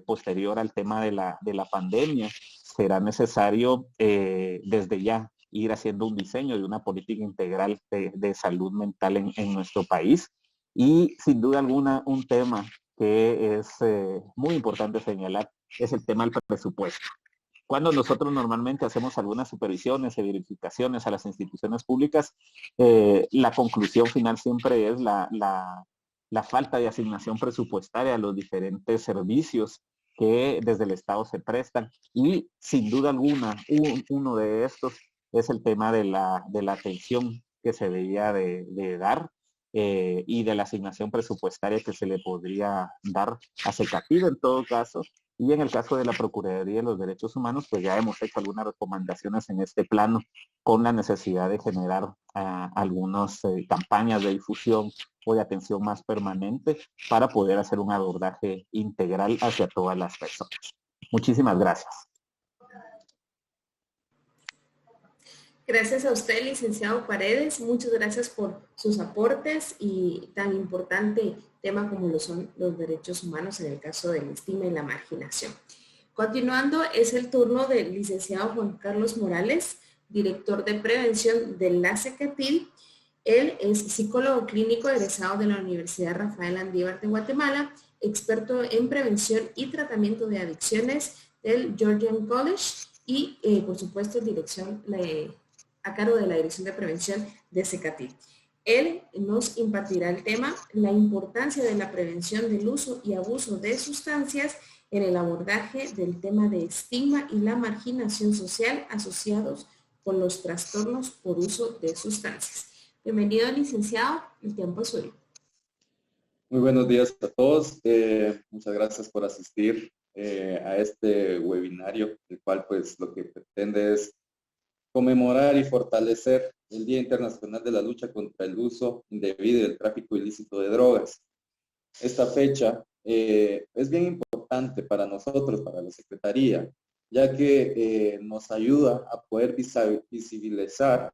posterior al tema de la pandemia, será necesario desde ya ir haciendo un diseño de una política integral de salud mental en nuestro país. Y sin duda alguna, un tema que es muy importante señalar es el tema del presupuesto. Cuando nosotros normalmente hacemos algunas supervisiones y verificaciones a las instituciones públicas, la conclusión final siempre es la falta de asignación presupuestaria a los diferentes servicios que desde el Estado se prestan. Y sin duda alguna, uno de estos es el tema de la atención que se debía de dar y de la asignación presupuestaria que se le podría dar a CECATID en todo caso. Y en el caso de la Procuraduría de los Derechos Humanos, pues ya hemos hecho algunas recomendaciones en este plano con la necesidad de generar algunas campañas de difusión o de atención más permanente para poder hacer un abordaje integral hacia todas las personas. Muchísimas gracias. Gracias a usted, licenciado Paredes. Muchas gracias por sus aportes y tan importante tema como lo son los derechos humanos en el caso del estigma y la marginación. Continuando, es el turno del licenciado Juan Carlos Morales, director de prevención de la CECATID. Él es psicólogo clínico egresado de la Universidad Rafael Andívar de Guatemala, experto en prevención y tratamiento de adicciones del Georgian College y, por supuesto, a cargo de la Dirección de Prevención de CECATID. Él nos impartirá el tema, la importancia de la prevención del uso y abuso de sustancias en el abordaje del tema de estigma y la marginación social asociados con los trastornos por uso de sustancias. Bienvenido, licenciado, el tiempo es suyo. Muy buenos días a todos. Muchas gracias por asistir a este webinario, el cual pues lo que pretende es conmemorar y fortalecer el Día Internacional de la Lucha contra el Uso Indebido y el Tráfico Ilícito de Drogas. Esta fecha es bien importante para nosotros, para la Secretaría, ya que nos ayuda a poder visibilizar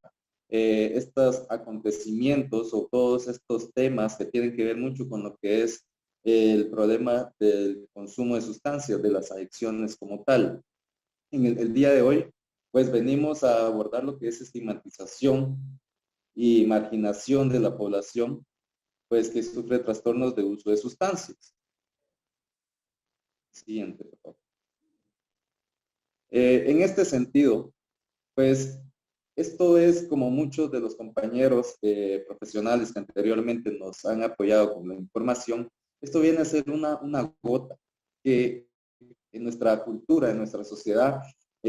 estos acontecimientos o todos estos temas que tienen que ver mucho con lo que es el problema del consumo de sustancias, de las adicciones como tal. En el día de hoy, pues venimos a abordar lo que es estigmatización y marginación de la población, pues que sufre trastornos de uso de sustancias. Siguiente, por favor. En este sentido, pues esto es como muchos de los compañeros profesionales que anteriormente nos han apoyado con la información, esto viene a ser una gota que en nuestra cultura, en nuestra sociedad,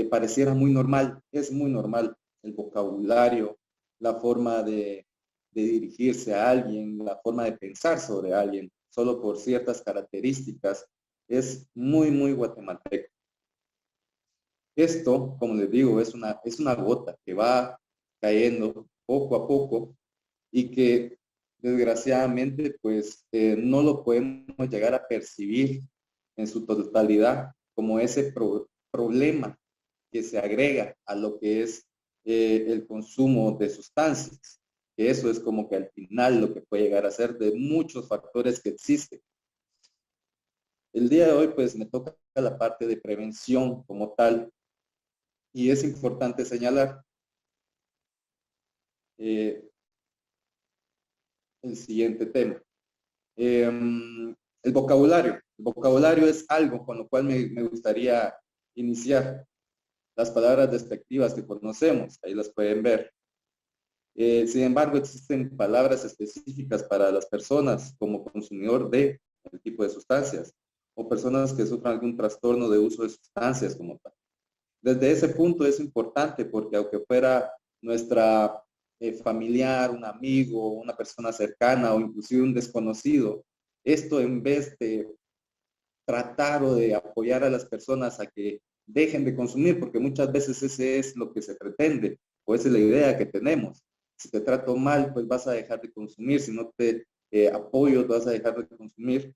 pareciera muy normal. Es muy normal el vocabulario, la forma de dirigirse a alguien, la forma de pensar sobre alguien, solo por ciertas características, es muy, muy guatemalteco. Esto, como les digo, es una gota que va cayendo poco a poco y que desgraciadamente pues no lo podemos llegar a percibir en su totalidad como ese problema que se agrega a lo que es el consumo de sustancias. que eso es como que al final lo que puede llegar a ser de muchos factores que existen. El día de hoy pues me toca la parte de prevención como tal, y es importante señalar el siguiente tema. El vocabulario. El vocabulario es algo con lo cual me gustaría iniciar. Las palabras despectivas que conocemos, ahí las pueden ver. Sin embargo, existen palabras específicas para las personas como consumidor de el tipo de sustancias o personas que sufran algún trastorno de uso de sustancias como tal. Desde ese punto es importante porque aunque fuera nuestra familiar, un amigo, una persona cercana o inclusive un desconocido, esto en vez de tratar o de apoyar a las personas a que dejen de consumir, porque muchas veces ese es lo que se pretende o esa es la idea que tenemos. Si te trato mal, pues vas a dejar de consumir, si no te apoyo, vas a dejar de consumir.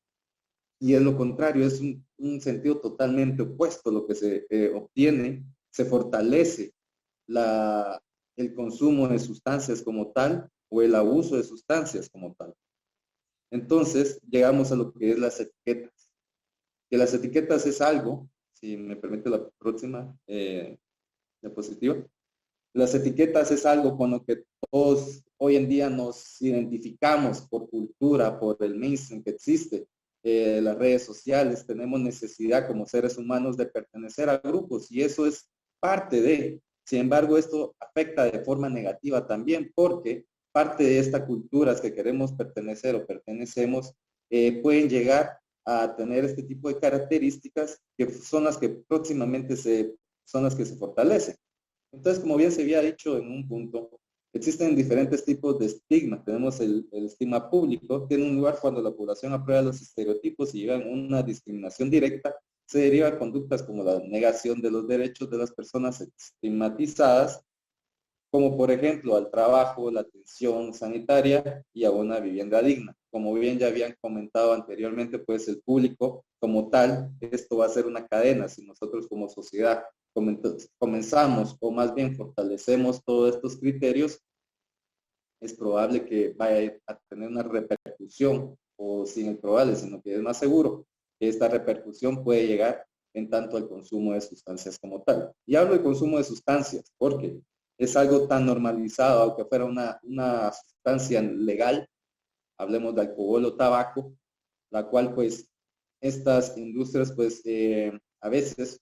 Y es lo contrario, es un sentido totalmente opuesto lo que se obtiene, se fortalece el consumo de sustancias como tal o el abuso de sustancias como tal. Entonces, llegamos a lo que es las etiquetas. Que las etiquetas es algo, si me permite la próxima diapositiva, las etiquetas es algo con lo que todos hoy en día nos identificamos por cultura, por el mainstream que existe, las redes sociales, tenemos necesidad como seres humanos de pertenecer a grupos y eso es parte de. Sin embargo, esto afecta de forma negativa también porque parte de esta cultura que queremos pertenecer o pertenecemos pueden llegar a tener este tipo de características que son las que próximamente son las que se fortalecen. Entonces, como bien se había dicho en un punto, existen diferentes tipos de estigma. Tenemos el estigma público, tiene un lugar cuando la población aprueba los estereotipos y llevan una discriminación directa, se deriva de conductas como la negación de los derechos de las personas estigmatizadas, como por ejemplo al trabajo, la atención sanitaria y a una vivienda digna. Como bien ya habían comentado anteriormente, pues el público como tal, esto va a ser una cadena. Si nosotros como sociedad comenzamos o más bien fortalecemos todos estos criterios, es probable que vaya a tener una repercusión, o sin el probable, sino que es más seguro que esta repercusión puede llegar en tanto al consumo de sustancias como tal. Y hablo de consumo de sustancias porque es algo tan normalizado, aunque fuera una sustancia legal, hablemos de alcohol o tabaco, la cual pues estas industrias pues a veces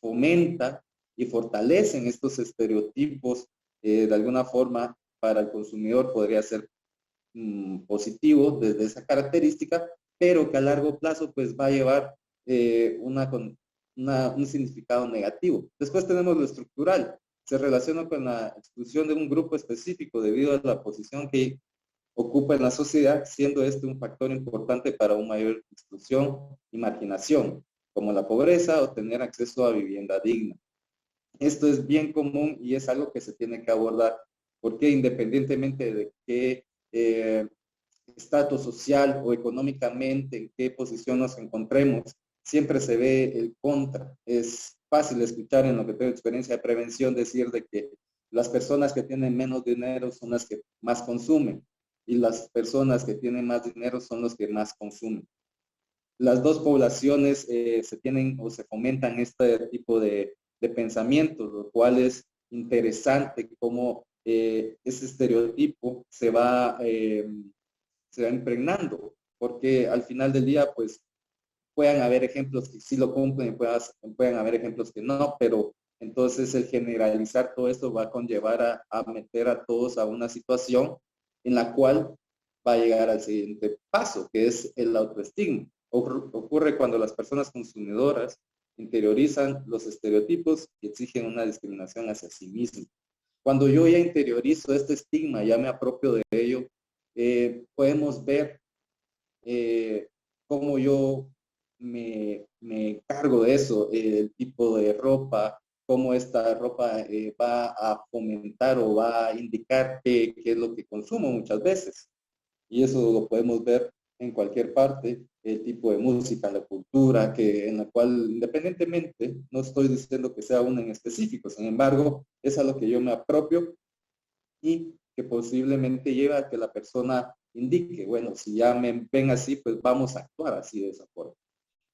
fomentan y fortalecen estos estereotipos de alguna forma para el consumidor podría ser positivo desde esa característica, pero que a largo plazo pues va a llevar un significado negativo. Después tenemos lo estructural, se relaciona con la exclusión de un grupo específico debido a la posición que ocupa en la sociedad, siendo este un factor importante para una mayor exclusión y marginación, como la pobreza o tener acceso a vivienda digna. Esto es bien común y es algo que se tiene que abordar, porque independientemente de qué estatus social o económicamente, en qué posición nos encontremos, siempre se ve el contra. Es fácil escuchar en lo que tengo experiencia de prevención decir de que las personas que tienen menos dinero son las que más consumen y las personas que tienen más dinero son los que más consumen. Las dos poblaciones se tienen o se fomentan este tipo de pensamientos, lo cual es interesante cómo ese estereotipo se va impregnando, porque al final del día, pues, puedan haber ejemplos que sí lo cumplen y puedan haber ejemplos que no, pero entonces el generalizar todo esto va a conllevar a meter a todos a una situación en la cual va a llegar al siguiente paso, que es el autoestigma. Ocurre cuando las personas consumidoras interiorizan los estereotipos y exigen una discriminación hacia sí mismas. Cuando yo ya interiorizo este estigma, ya me apropio de ello, podemos ver cómo yo me encargo de eso, el tipo de ropa, cómo esta ropa va a fomentar o va a indicar qué es lo que consumo muchas veces. Y eso lo podemos ver en cualquier parte, el tipo de música, la cultura, en la cual independientemente, no estoy diciendo que sea una en específico, sin embargo, es a lo que yo me apropio y que posiblemente lleva a que la persona indique, bueno, si ya me ven así, pues vamos a actuar así de esa forma.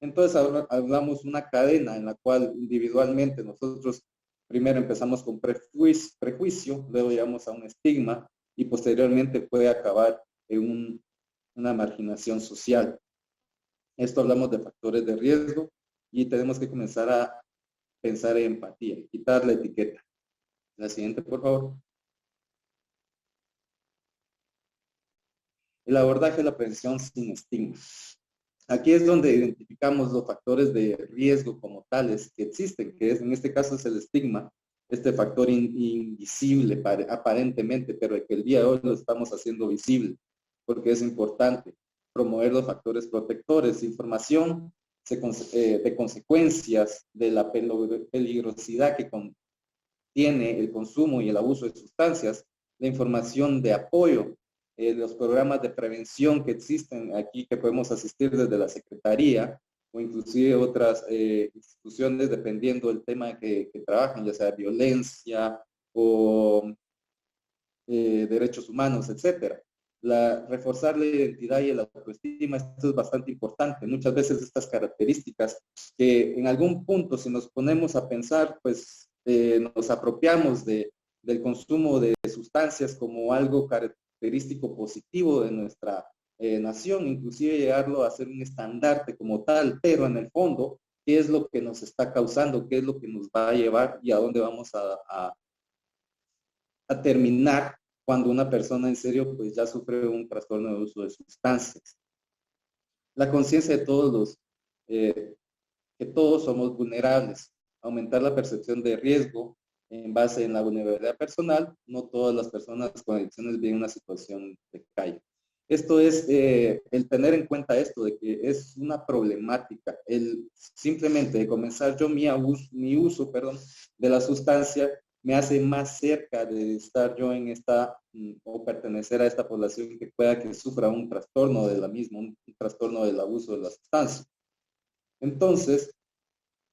Entonces ahora hablamos una cadena en la cual individualmente nosotros primero empezamos con prejuicio, luego llegamos a un estigma y posteriormente puede acabar en una marginación social. Esto hablamos de factores de riesgo y tenemos que comenzar a pensar en empatía, quitar la etiqueta. La siguiente, por favor. El abordaje de la prevención sin estigma. Aquí es donde identificamos los factores de riesgo como tales que existen, que es, en este caso es el estigma, este factor invisible aparentemente, pero que el día de hoy lo estamos haciendo visible, porque es importante promover los factores protectores, información de consecuencias de la peligrosidad que contiene el consumo y el abuso de sustancias, la información de apoyo, los programas de prevención que existen aquí que podemos asistir desde la Secretaría o inclusive otras instituciones dependiendo del tema que trabajan, ya sea violencia o derechos humanos, etcétera. Reforzar la identidad y la autoestima, esto es bastante importante. Muchas veces estas características que en algún punto, si nos ponemos a pensar, pues nos apropiamos del consumo de sustancias como algo característico positivo de nuestra nación, inclusive llegarlo a ser un estandarte como tal, pero en el fondo, ¿qué es lo que nos está causando? ¿Qué es lo que nos va a llevar y a dónde vamos a terminar cuando una persona en serio pues ya sufre un trastorno de uso de sustancias? La conciencia de todos que todos somos vulnerables, aumentar la percepción de riesgo en base en la vulnerabilidad personal, no todas las personas con adicciones viven una situación de calle. Esto es el tener en cuenta esto, de que es una problemática, el simplemente de comenzar yo mi uso de la sustancia, me hace más cerca de estar yo en esta o pertenecer a esta población que pueda que sufra un trastorno de la misma, un trastorno del abuso de la sustancia. Entonces,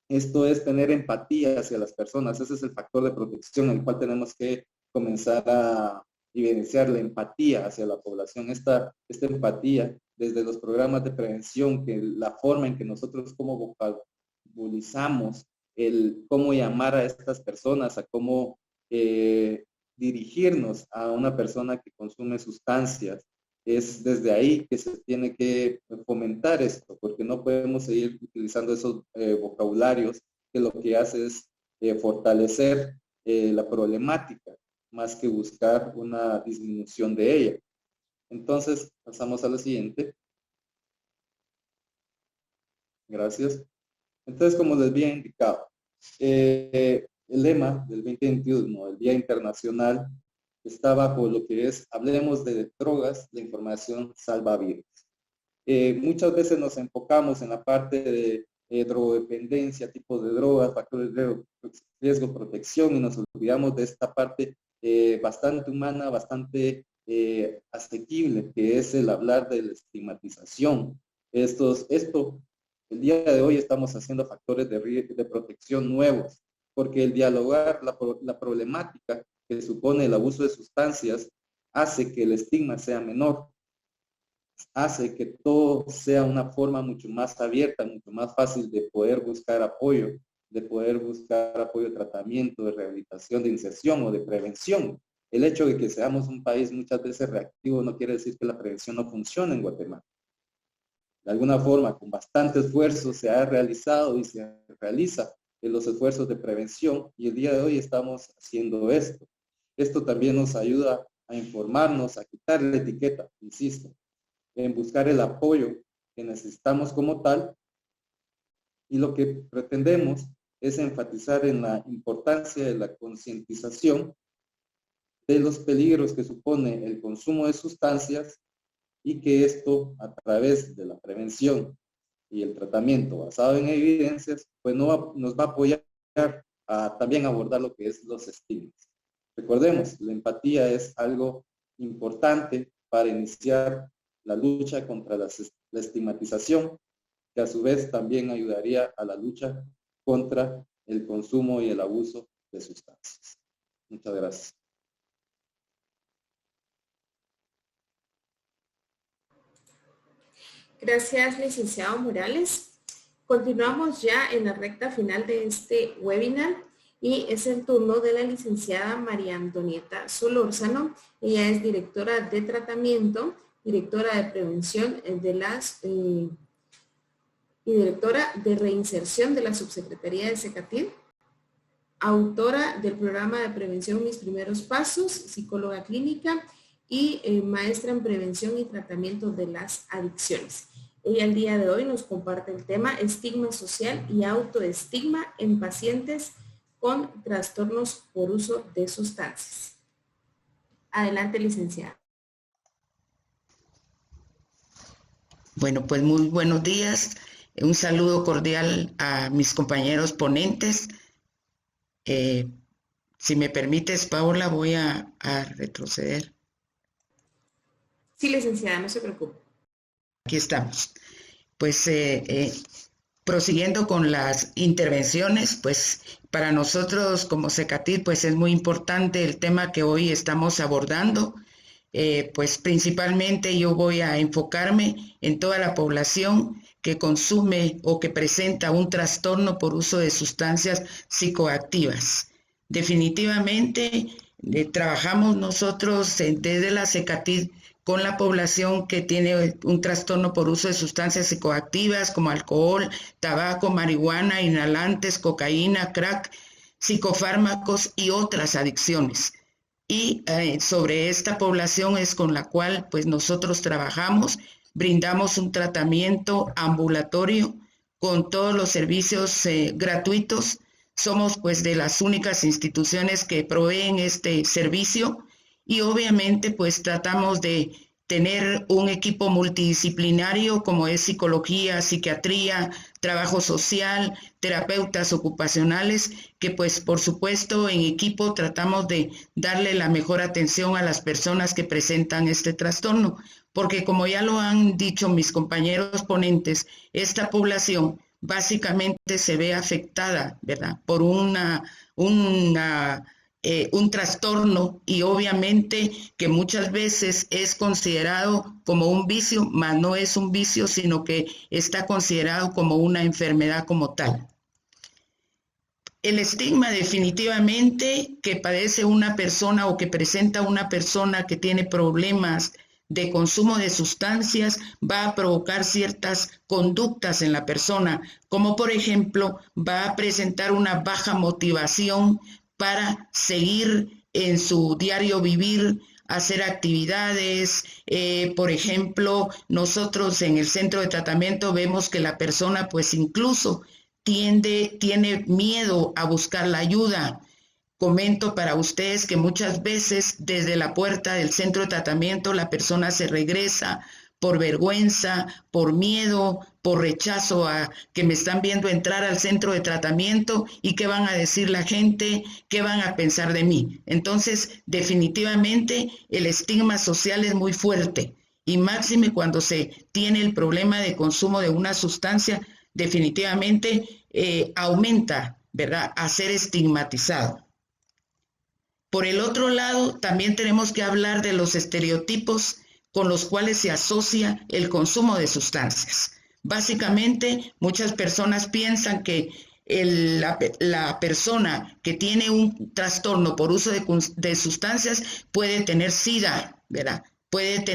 esto es tener empatía hacia las personas. Ese es el factor de protección en el cual tenemos que comenzar a evidenciar la empatía hacia la población. Esta empatía desde los programas de prevención, que la forma en que nosotros como vocalizamos el cómo llamar a estas personas, a cómo dirigirnos a una persona que consume sustancias. Es desde ahí que se tiene que fomentar esto, porque no podemos seguir utilizando esos vocabularios que lo que hace es fortalecer la problemática, más que buscar una disminución de ella. Entonces, pasamos a la siguiente. Gracias. Entonces, como les había indicado, el lema del 2021, el Día Internacional, está bajo lo que es, hablemos de drogas, la información salva vidas. Muchas veces nos enfocamos en la parte de drogodependencia, tipos de drogas, factores de riesgo, protección, y nos olvidamos de esta parte bastante humana, bastante asequible, que es el hablar de la estigmatización. El día de hoy estamos haciendo factores de protección nuevos, porque el dialogar la problemática que supone el abuso de sustancias hace que el estigma sea menor, hace que todo sea una forma mucho más abierta, mucho más fácil de poder buscar apoyo, de tratamiento, de rehabilitación, de inserción o de prevención. El hecho de que seamos un país muchas veces reactivo no quiere decir que la prevención no funcione en Guatemala. De alguna forma, con bastante esfuerzo se ha realizado y se realiza en los esfuerzos de prevención, y el día de hoy estamos haciendo esto. Esto también nos ayuda a informarnos, a quitar la etiqueta, insisto, en buscar el apoyo que necesitamos como tal, y lo que pretendemos es enfatizar en la importancia de la concientización de los peligros que supone el consumo de sustancias, y que esto, a través de la prevención y el tratamiento basado en evidencias, pues nos va a apoyar a también abordar lo que es los estigmas. Recordemos, la empatía es algo importante para iniciar la lucha contra la estigmatización, que a su vez también ayudaría a la lucha contra el consumo y el abuso de sustancias. Muchas gracias. Gracias, licenciado Morales. Continuamos ya en la recta final de este webinar y es el turno de la licenciada María Antonieta Solórzano. Ella es directora de tratamiento, directora de prevención y directora de reinserción de la Subsecretaría de SECATID, autora del programa de prevención Mis Primeros Pasos, psicóloga clínica y maestra en prevención y tratamiento de las adicciones. Ella el día de hoy nos comparte el tema estigma social y autoestigma en pacientes con trastornos por uso de sustancias. Adelante, licenciada. Bueno, pues muy buenos días. Un saludo cordial a mis compañeros ponentes. Si me permites, Paola, voy a retroceder. Sí, licenciada, no se preocupe. Aquí estamos. Pues prosiguiendo con las intervenciones, pues para nosotros como SECATID, pues es muy importante el tema que hoy estamos abordando. Pues principalmente yo voy a enfocarme en toda la población que consume o que presenta un trastorno por uso de sustancias psicoactivas. Definitivamente trabajamos nosotros desde la SECATID con la población que tiene un trastorno por uso de sustancias psicoactivas como alcohol, tabaco, marihuana, inhalantes, cocaína, crack, psicofármacos y otras adicciones. Y sobre esta población es con la cual pues nosotros trabajamos, brindamos un tratamiento ambulatorio con todos los servicios gratuitos. Somos pues de las únicas instituciones que proveen este servicio y obviamente pues tratamos de tener un equipo multidisciplinario como es psicología, psiquiatría, trabajo social, terapeutas ocupacionales, que pues por supuesto en equipo tratamos de darle la mejor atención a las personas que presentan este trastorno, porque como ya lo han dicho mis compañeros ponentes, esta población básicamente se ve afectada, ¿verdad?, por un trastorno y obviamente que muchas veces es considerado como un vicio, mas no es un vicio, sino que está considerado como una enfermedad como tal. El estigma definitivamente que padece una persona o que presenta una persona que tiene problemas de consumo de sustancias va a provocar ciertas conductas en la persona, como por ejemplo va a presentar una baja motivación para seguir en su diario vivir, hacer actividades. Por ejemplo, nosotros en el centro de tratamiento vemos que la persona pues incluso tiene miedo a buscar la ayuda. Comento para ustedes que muchas veces desde la puerta del centro de tratamiento la persona se regresa por vergüenza, por miedo, por rechazo a que me están viendo entrar al centro de tratamiento y qué van a decir la gente, qué van a pensar de mí. Entonces, definitivamente el estigma social es muy fuerte y máxime cuando se tiene el problema de consumo de una sustancia, definitivamente aumenta, ¿verdad?, a ser estigmatizado. Por el otro lado, también tenemos que hablar de los estereotipos con los cuales se asocia el consumo de sustancias. Básicamente, muchas personas piensan que la persona que tiene un trastorno por uso de sustancias puede tener SIDA, ¿verdad?, puede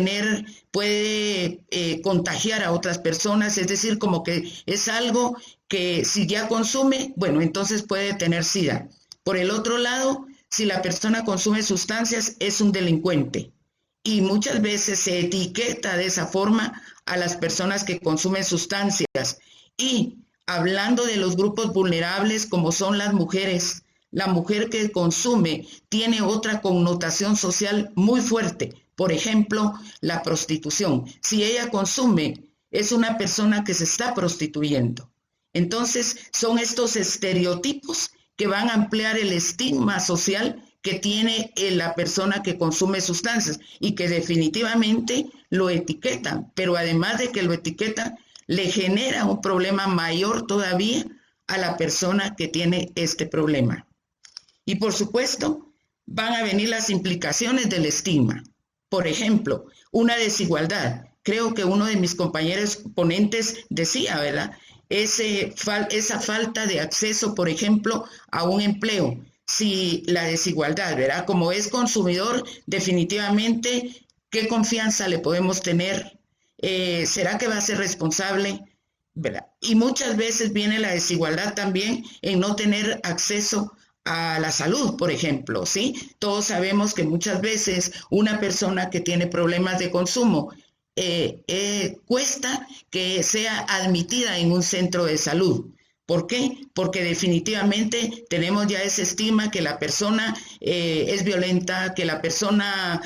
contagiar a otras personas, es decir, como que es algo que si ya consume, bueno, entonces puede tener SIDA. Por el otro lado, si la persona consume sustancias, es un delincuente. Y muchas veces se etiqueta de esa forma a las personas que consumen sustancias. Y hablando de los grupos vulnerables como son las mujeres, la mujer que consume tiene otra connotación social muy fuerte. Por ejemplo, la prostitución. Si ella consume, es una persona que se está prostituyendo. Entonces, son estos estereotipos que van a ampliar el estigma social que tiene la persona que consume sustancias y que definitivamente lo etiquetan, pero además de que lo etiquetan, le genera un problema mayor todavía a la persona que tiene este problema. Y por supuesto, van a venir las implicaciones del estigma. Por ejemplo, una desigualdad, creo que uno de mis compañeros ponentes decía, ¿verdad? Esa falta de acceso, por ejemplo, a un empleo, si la desigualdad, ¿verdad? Como es consumidor, definitivamente, ¿qué confianza le podemos tener? ¿Será que va a ser responsable? ¿Verdad? Y muchas veces viene la desigualdad también en no tener acceso a la salud, por ejemplo, ¿sí? Todos sabemos que muchas veces una persona que tiene problemas de consumo cuesta que sea admitida en un centro de salud. ¿Por qué? Porque definitivamente tenemos ya ese estigma que la persona es violenta, que la persona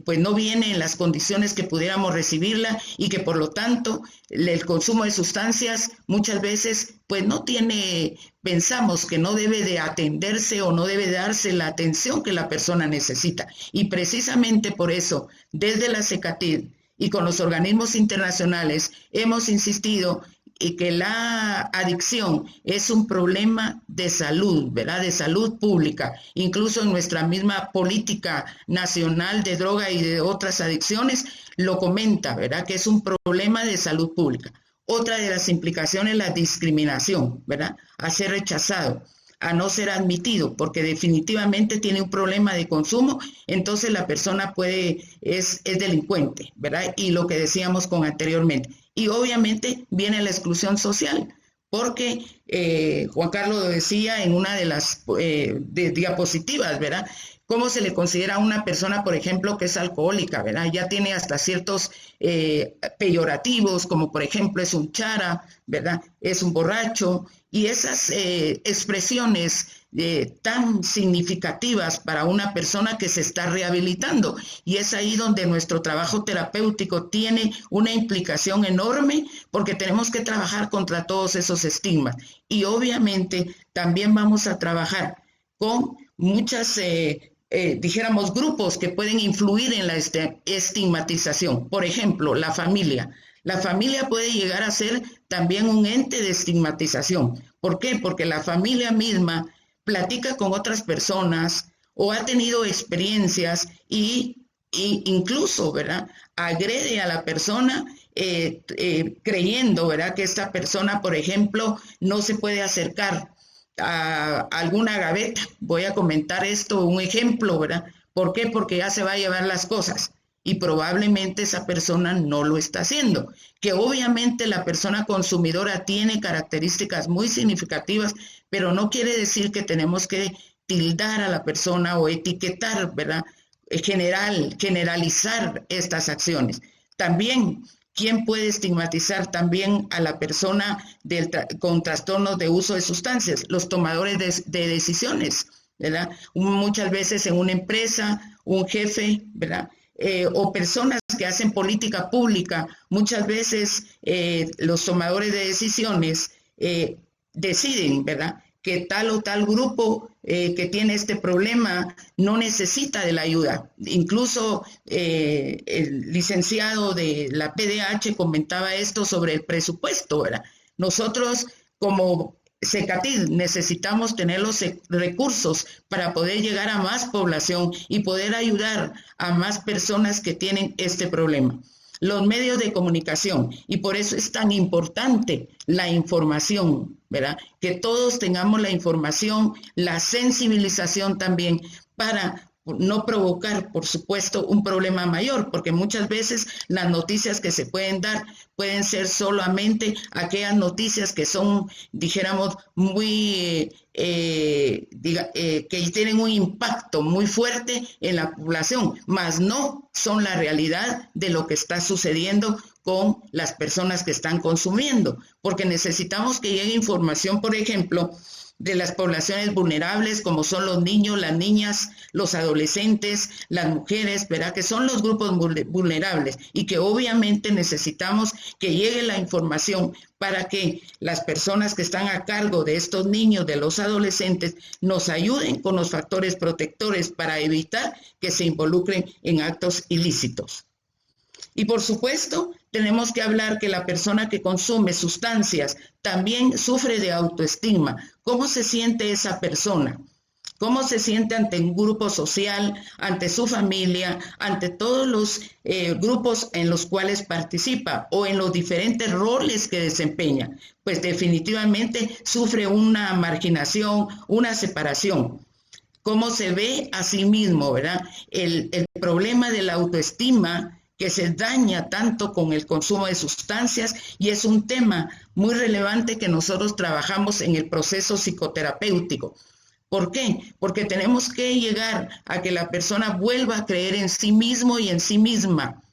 pues no viene en las condiciones que pudiéramos recibirla y que por lo tanto el consumo de sustancias muchas veces pues no tiene, pensamos que no debe de atenderse o no debe darse la atención que la persona necesita. Y precisamente por eso, desde la CECATID y con los organismos internacionales hemos insistido y que la adicción es un problema de salud, ¿verdad? De salud pública. Incluso en nuestra misma política nacional de droga y de otras adicciones lo comenta, ¿verdad? Que es un problema de salud pública. Otra de las implicaciones es la discriminación, ¿verdad? A ser rechazado, a no ser admitido, porque definitivamente tiene un problema de consumo, entonces la persona es delincuente, ¿verdad? Y lo que decíamos anteriormente. Y obviamente viene la exclusión social, porque Juan Carlos lo decía en una de las diapositivas, ¿verdad? ¿Cómo se le considera a una persona, por ejemplo, que es alcohólica, ¿verdad? Ya tiene hasta ciertos peyorativos, como por ejemplo es un chara, ¿verdad? Es un borracho, y esas expresiones tan significativas para una persona que se está rehabilitando. Y es ahí donde nuestro trabajo terapéutico tiene una implicación enorme, porque tenemos que trabajar contra todos esos estigmas. Y obviamente también vamos a trabajar con muchas, dijéramos, grupos que pueden influir en la estigmatización. Por ejemplo, la familia. La familia puede llegar a ser también un ente de estigmatización. ¿Por qué? Porque la familia misma platica con otras personas o ha tenido experiencias y incluso, ¿verdad?, agrede a la persona creyendo, ¿verdad?, que esta persona, por ejemplo, no se puede acercar a alguna gaveta. Voy a comentar esto, un ejemplo, ¿verdad? ¿Por qué? Porque ya se va a llevar las cosas. Y probablemente esa persona no lo está haciendo, que obviamente la persona consumidora tiene características muy significativas, pero no quiere decir que tenemos que tildar a la persona o etiquetar, ¿verdad? Generalizar estas acciones. También, ¿quién puede estigmatizar también a la persona con trastornos de uso de sustancias? Los tomadores de decisiones, ¿verdad? Muchas veces en una empresa, un jefe, ¿verdad?, o personas que hacen política pública, muchas veces los tomadores de decisiones deciden, ¿verdad?, que tal o tal grupo que tiene este problema no necesita de la ayuda. Incluso el licenciado de la PDH comentaba esto sobre el presupuesto, ¿verdad? Nosotros como CECATID necesitamos tener los recursos para poder llegar a más población y poder ayudar a más personas que tienen este problema. Los medios de comunicación, y por eso es tan importante la información, ¿verdad? Que todos tengamos la información, la sensibilización también para no provocar, por supuesto, un problema mayor, porque muchas veces las noticias que se pueden dar pueden ser solamente aquellas noticias que son, dijéramos, muy, que tienen un impacto muy fuerte en la población, mas no son la realidad de lo que está sucediendo con las personas que están consumiendo, porque necesitamos que llegue información, por ejemplo, de las poblaciones vulnerables, como son los niños, las niñas, los adolescentes, las mujeres, ¿verdad?, que son los grupos vulnerables y que obviamente necesitamos que llegue la información para que las personas que están a cargo de estos niños, de los adolescentes, nos ayuden con los factores protectores para evitar que se involucren en actos ilícitos. Y por supuesto, tenemos que hablar que la persona que consume sustancias también sufre de autoestima. ¿Cómo se siente esa persona? ¿Cómo se siente ante un grupo social, ante su familia, ante todos los grupos en los cuales participa o en los diferentes roles que desempeña? Pues definitivamente sufre una marginación, una separación. ¿Cómo se ve a sí mismo, verdad? El problema de la autoestima que se daña tanto con el consumo de sustancias, y es un tema muy relevante que nosotros trabajamos en el proceso psicoterapéutico. ¿Por qué? Porque tenemos que llegar a que la persona vuelva a creer en sí mismo y en sí misma,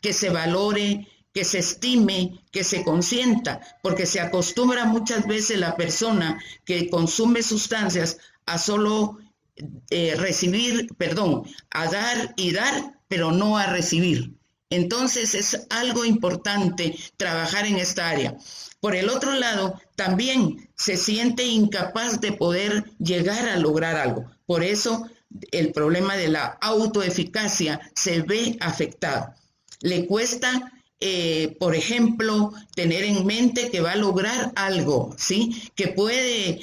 que se valore, que se estime, que se consienta, porque se acostumbra muchas veces la persona que consume sustancias a solo a dar y dar, pero no a recibir. Entonces es algo importante trabajar en esta área. Por el otro lado, también se siente incapaz de poder llegar a lograr algo. Por eso el problema de la autoeficacia se ve afectado. Le cuesta, por ejemplo, tener en mente que va a lograr algo, ¿sí? Que puede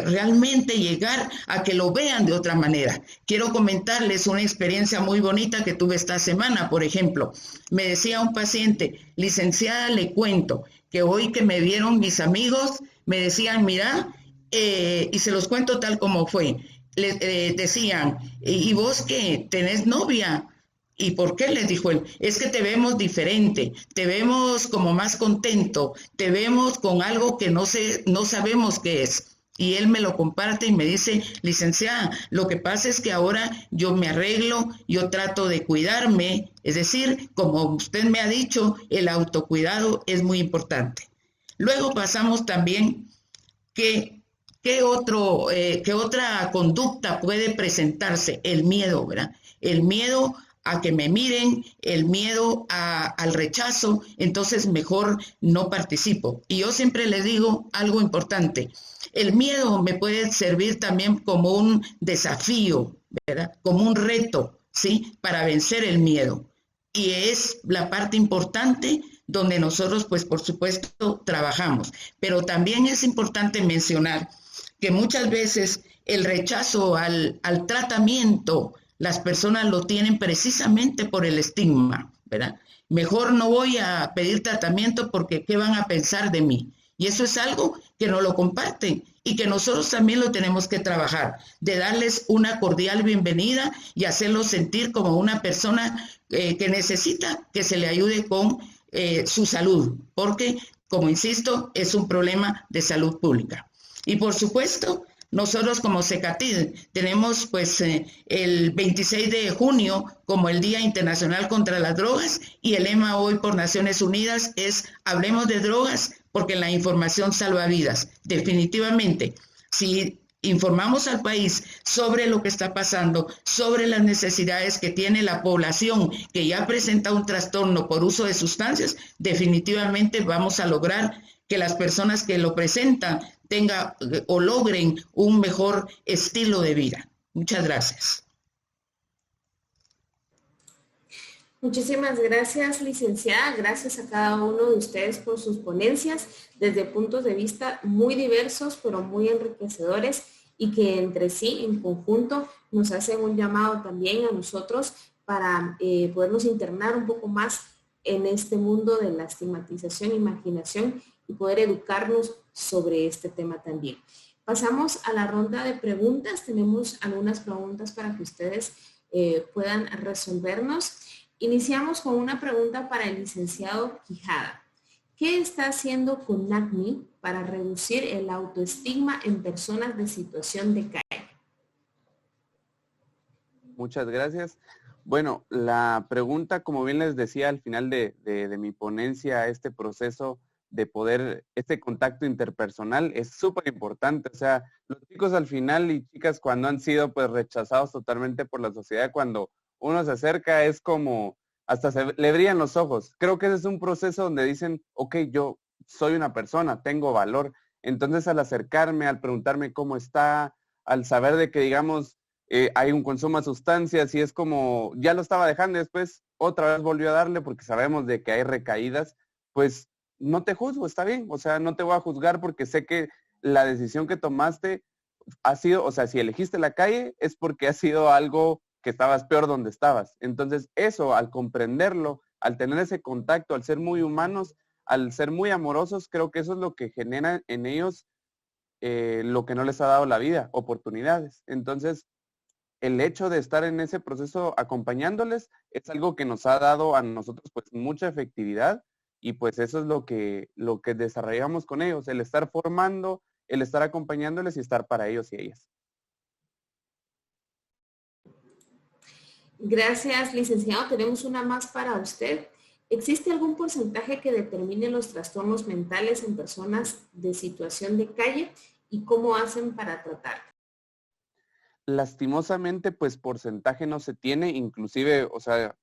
realmente llegar a que lo vean de otra manera. Quiero comentarles una experiencia muy bonita que tuve esta semana, por ejemplo. Me decía un paciente, licenciada, le cuento que hoy que me vieron mis amigos, me decían, mira, y se los cuento tal como fue, decían, ¿y vos qué? ¿Tenés novia? ¿Y por qué? Les dijo él, es que te vemos diferente, te vemos como más contento, te vemos con algo que no sabemos qué es. Y él me lo comparte y me dice, licenciada, lo que pasa es que ahora yo me arreglo, yo trato de cuidarme, es decir, como usted me ha dicho, el autocuidado es muy importante. Luego pasamos también ¿qué otra conducta puede presentarse? El miedo, ¿verdad? El miedo a que me miren, el miedo al rechazo, entonces mejor no participo. Y yo siempre les digo algo importante, el miedo me puede servir también como un desafío, ¿verdad? Como un reto, ¿sí? Para vencer el miedo. Y es la parte importante donde nosotros, pues por supuesto, trabajamos. Pero también es importante mencionar que muchas veces el rechazo al tratamiento, las personas lo tienen precisamente por el estigma, ¿verdad? Mejor no voy a pedir tratamiento porque ¿qué van a pensar de mí? Y eso es algo que no lo comparten y que nosotros también lo tenemos que trabajar, de darles una cordial bienvenida y hacerlos sentir como una persona que necesita que se le ayude con su salud, porque, como insisto, es un problema de salud pública. Y por supuesto, nosotros como CECATID tenemos pues el 26 de junio como el Día Internacional contra las Drogas, y el lema hoy por Naciones Unidas es hablemos de drogas porque la información salva vidas. Definitivamente, si informamos al país sobre lo que está pasando, sobre las necesidades que tiene la población que ya presenta un trastorno por uso de sustancias, definitivamente vamos a lograr que las personas que lo presentan tengan o logren un mejor estilo de vida. Muchas gracias. Muchísimas gracias, licenciada. Gracias a cada uno de ustedes por sus ponencias desde puntos de vista muy diversos, pero muy enriquecedores, y que entre sí, en conjunto, nos hacen un llamado también a nosotros para podernos internar un poco más en este mundo de la estigmatización y marginación y poder educarnos sobre este tema también. Pasamos a la ronda de preguntas. Tenemos algunas preguntas para que ustedes puedan resolvernos. Iniciamos con una pregunta para el licenciado Quijada. ¿Qué está haciendo CONACMI para reducir el autoestigma en personas de situación de calle? Muchas gracias. Bueno, la pregunta, como bien les decía al final de mi ponencia, este proceso de poder, este contacto interpersonal es súper importante. O sea, los chicos al final y chicas cuando han sido pues rechazados totalmente por la sociedad, cuando uno se acerca es como, hasta se le brillan los ojos. Creo que ese es un proceso donde dicen, ok, yo soy una persona, tengo valor. Entonces al acercarme, al preguntarme cómo está, al saber de que digamos hay un consumo de sustancias y es como, ya lo estaba dejando y después otra vez volvió a darle porque sabemos de que hay recaídas, pues no te juzgo, está bien, o sea, no te voy a juzgar porque sé que la decisión que tomaste, ha sido, o sea, si elegiste la calle es porque ha sido algo que estabas peor donde estabas. Entonces eso, al comprenderlo, al tener ese contacto, al ser muy humanos, al ser muy amorosos, creo que eso es lo que genera en ellos lo que no les ha dado la vida, oportunidades. Entonces, el hecho de estar en ese proceso acompañándoles es algo que nos ha dado a nosotros pues mucha efectividad y pues eso es lo que desarrollamos con ellos, el estar formando, el estar acompañándoles y estar para ellos y ellas. Gracias, licenciado. Tenemos una más para usted. ¿Existe algún porcentaje que determine los trastornos mentales en personas de situación de calle y cómo hacen para tratarlo? Lastimosamente, pues porcentaje no se tiene, inclusive, o sea,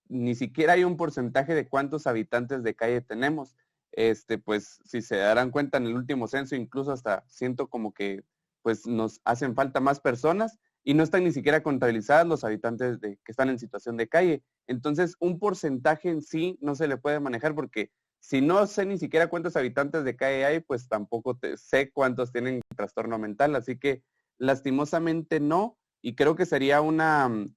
ni siquiera hay un porcentaje de cuántos habitantes de calle tenemos. Pues si se darán cuenta en el último censo, incluso hasta siento como que pues nos hacen falta más personas y no están ni siquiera contabilizadas los habitantes que están en situación de calle. Entonces, un porcentaje en sí no se le puede manejar porque si no sé ni siquiera cuántos habitantes de calle hay, pues tampoco sé cuántos tienen trastorno mental. Así que lastimosamente no. Y creo que sería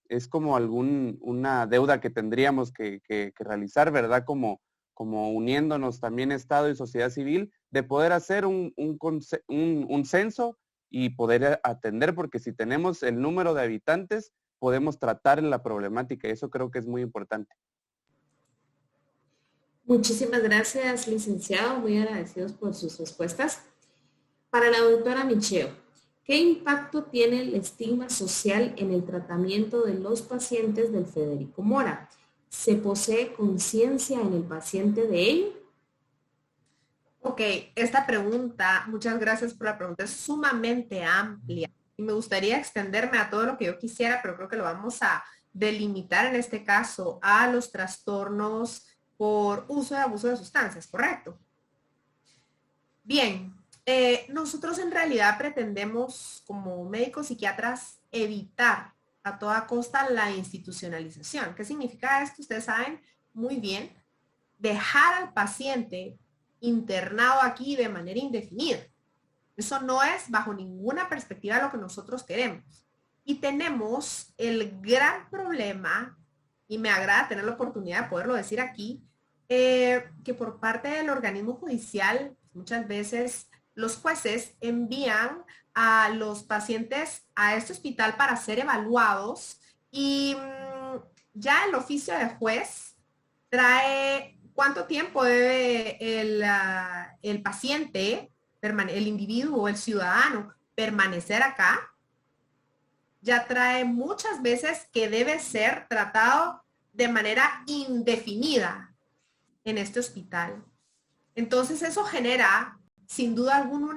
es como una deuda que tendríamos que realizar, ¿verdad? Como uniéndonos también Estado y sociedad civil, de poder hacer un censo y poder atender, porque si tenemos el número de habitantes, podemos tratar la problemática y eso creo que es muy importante. Muchísimas gracias, licenciado. Muy agradecidos por sus respuestas. Para la doctora Micheo, ¿qué impacto tiene el estigma social en el tratamiento de los pacientes del Federico Mora? ¿Se posee conciencia en el paciente de ello? Ok, esta pregunta, muchas gracias por la pregunta, es sumamente amplia y me gustaría extenderme a todo lo que yo quisiera, pero creo que lo vamos a delimitar en este caso a los trastornos por uso y abuso de sustancias, ¿correcto? Bien, nosotros en realidad pretendemos como médicos psiquiatras evitar a toda costa la institucionalización. ¿Qué significa esto? Ustedes saben muy bien, dejar al paciente internado aquí de manera indefinida. Eso no es bajo ninguna perspectiva lo que nosotros queremos. Y tenemos el gran problema, y me agrada tener la oportunidad de poderlo decir aquí, que por parte del organismo judicial, muchas veces los jueces envían a los pacientes a este hospital para ser evaluados y ya el oficio de juez trae cuánto tiempo debe el paciente, el individuo, el ciudadano, permanecer acá. Ya trae muchas veces que debe ser tratado de manera indefinida en este hospital. Entonces eso genera, sin duda alguna,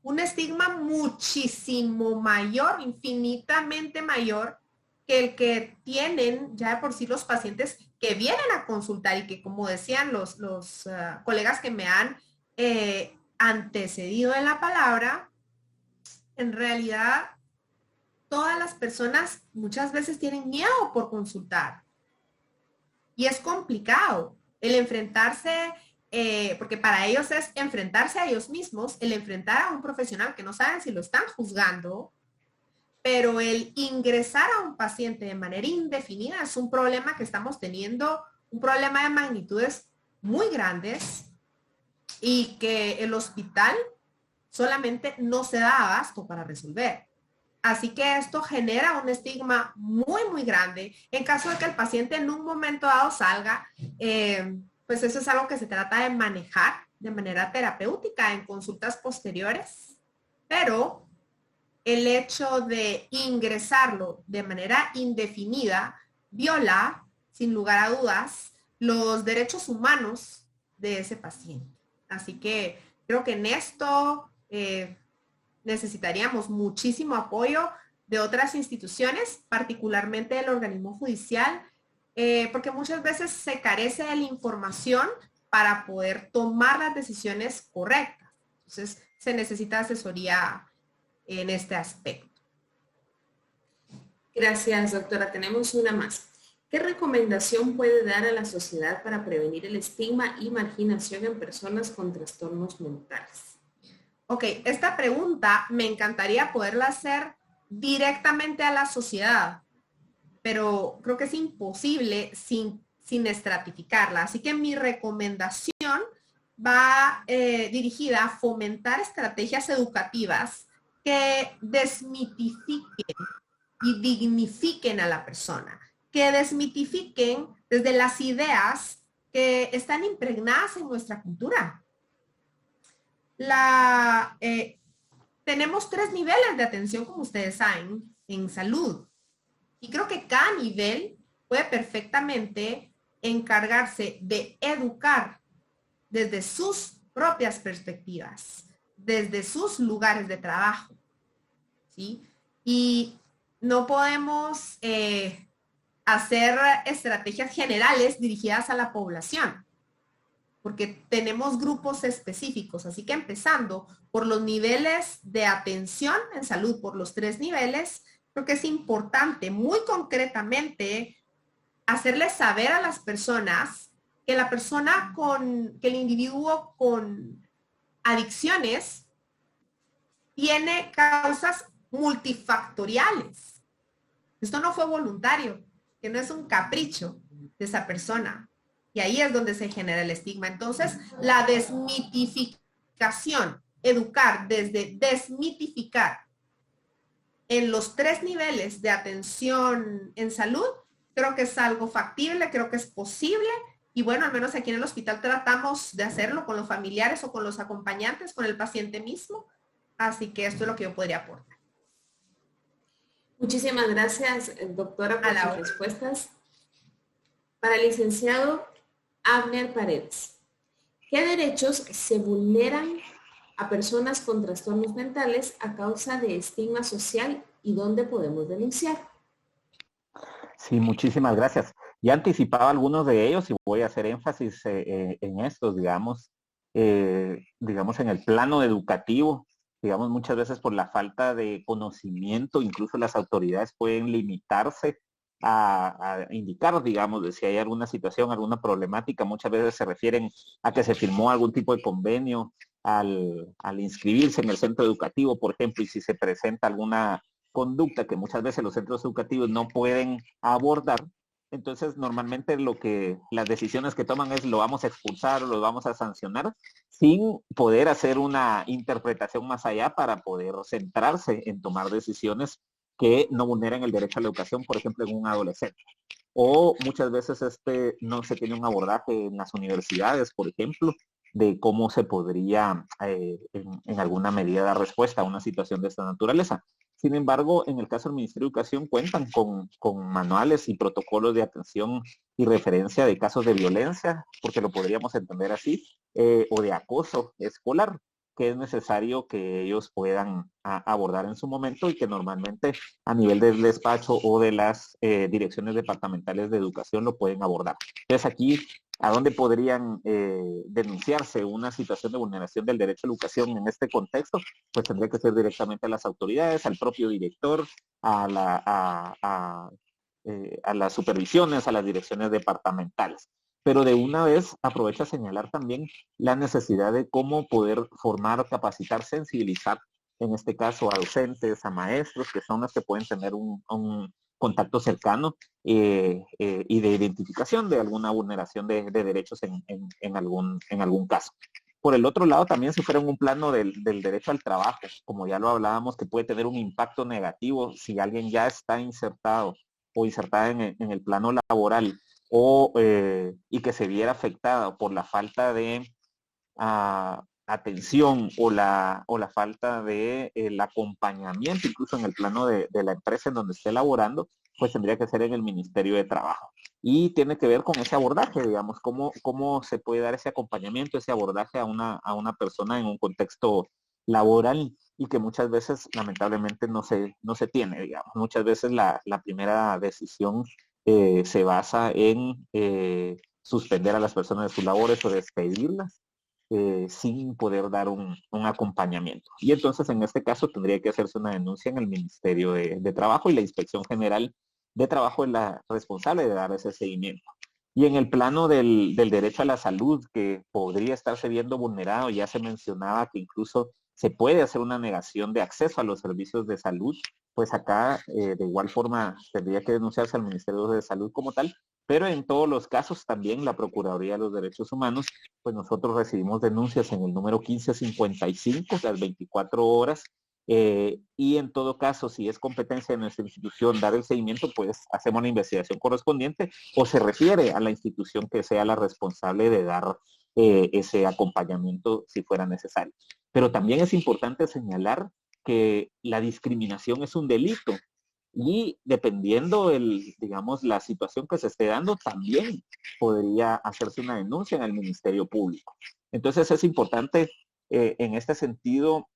un estigma muchísimo mayor, infinitamente mayor que el que tienen ya de por sí los pacientes que vienen a consultar y que, como decían los colegas que me han antecedido en la palabra, en realidad todas las personas muchas veces tienen miedo por consultar. Y es complicado el enfrentarse, porque para ellos es enfrentarse a ellos mismos, el enfrentar a un profesional que no saben si lo están juzgando, pero el ingresar a un paciente de manera indefinida es un problema que estamos teniendo, un problema de magnitudes muy grandes y que el hospital solamente no se da abasto para resolver. Así que esto genera un estigma muy, muy grande. En caso de que el paciente en un momento dado salga, pues eso es algo que se trata de manejar de manera terapéutica en consultas posteriores, pero el hecho de ingresarlo de manera indefinida viola, sin lugar a dudas, los derechos humanos de ese paciente. Así que creo que en esto necesitaríamos muchísimo apoyo de otras instituciones, particularmente del organismo judicial, porque muchas veces se carece de la información para poder tomar las decisiones correctas. Entonces, se necesita asesoría en este aspecto. Gracias, doctora. Tenemos una más. ¿Qué recomendación puede dar a la sociedad para prevenir el estigma y marginación en personas con trastornos mentales? Ok, esta pregunta me encantaría poderla hacer directamente a la sociedad, pero creo que es imposible sin estratificarla. Así que mi recomendación va dirigida a fomentar estrategias educativas que desmitifiquen y dignifiquen a la persona, que desmitifiquen desde las ideas que están impregnadas en nuestra cultura. Tenemos 3 niveles de atención, como ustedes saben, en salud. Y creo que cada nivel puede perfectamente encargarse de educar desde sus propias perspectivas, desde sus lugares de trabajo, ¿sí? Y no podemos hacer estrategias generales dirigidas a la población, porque tenemos grupos específicos. Así que empezando por los niveles de atención en salud, por los 3 niveles, creo que es importante muy concretamente hacerles saber a las personas que que el individuo con adicciones tiene causas multifactoriales. Esto no fue voluntario, que no es un capricho de esa persona. Y ahí es donde se genera el estigma. Entonces, la desmitificación, educar desde desmitificar en los 3 niveles de atención en salud, creo que es algo factible, creo que es posible. Y bueno, al menos aquí en el hospital tratamos de hacerlo con los familiares o con los acompañantes, con el paciente mismo. Así que esto es lo que yo podría aportar. Muchísimas gracias, doctora, por sus respuestas. Para el licenciado Abner Paredes, ¿qué derechos se vulneran a personas con trastornos mentales a causa de estigma social y dónde podemos denunciar? Sí, muchísimas gracias. Ya anticipaba algunos de ellos y voy a hacer énfasis en estos, digamos, en el plano educativo. Digamos, muchas veces por la falta de conocimiento, incluso las autoridades pueden limitarse a indicar, digamos, de si hay alguna situación, alguna problemática. Muchas veces se refieren a que se firmó algún tipo de convenio al inscribirse en el centro educativo, por ejemplo, y si se presenta alguna conducta que muchas veces los centros educativos no pueden abordar, entonces normalmente las decisiones que toman es lo vamos a expulsar o lo vamos a sancionar sin poder hacer una interpretación más allá para poder centrarse en tomar decisiones que no vulneren el derecho a la educación, por ejemplo, en un adolescente. O muchas veces no se tiene un abordaje en las universidades, por ejemplo, de cómo se podría en alguna medida dar respuesta a una situación de esta naturaleza. Sin embargo, en el caso del Ministerio de Educación cuentan con manuales y protocolos de atención y referencia de casos de violencia, porque lo podríamos entender así, o de acoso escolar, que es necesario que ellos puedan abordar en su momento y que normalmente a nivel del despacho o de las direcciones departamentales de educación lo pueden abordar. Entonces aquí, ¿a dónde podrían denunciarse una situación de vulneración del derecho a la educación en este contexto? Pues tendría que ser directamente a las autoridades, al propio director, a las supervisiones, a las direcciones departamentales. Pero de una vez aprovecho a señalar también la necesidad de cómo poder formar, capacitar, sensibilizar, en este caso a docentes, a maestros, que son los que pueden tener un contacto cercano y de identificación de alguna vulneración de derechos en algún caso. Por el otro lado, también se fuera en un plano del derecho al trabajo, como ya lo hablábamos, que puede tener un impacto negativo si alguien ya está insertado o insertada en el plano laboral y que se viera afectada por la falta de atención o la falta de el acompañamiento, incluso en el plano de la empresa en donde esté laborando, pues tendría que ser en el Ministerio de Trabajo. Y tiene que ver con ese abordaje, digamos, cómo se puede dar ese acompañamiento, ese abordaje a una persona en un contexto laboral y que muchas veces lamentablemente no se tiene, digamos. Muchas veces la primera decisión se basa en suspender a las personas de sus labores o despedirlas sin poder dar un acompañamiento. Y entonces en este caso tendría que hacerse una denuncia en el Ministerio de Trabajo y la Inspección General de Trabajo es la responsable de dar ese seguimiento. Y en el plano del derecho a la salud, que podría estarse viendo vulnerado, ya se mencionaba que incluso se puede hacer una negación de acceso a los servicios de salud, pues acá de igual forma tendría que denunciarse al Ministerio de Salud como tal, pero en todos los casos también la Procuraduría de los Derechos Humanos, pues nosotros recibimos denuncias en el número 1555, las 24 horas, y en todo caso, si es competencia de nuestra institución dar el seguimiento, pues hacemos la investigación correspondiente o se refiere a la institución que sea la responsable de dar ese acompañamiento si fuera necesario. Pero también es importante señalar que la discriminación es un delito y dependiendo digamos, la situación que se esté dando, también podría hacerse una denuncia en el Ministerio Público. Entonces es importante en este sentido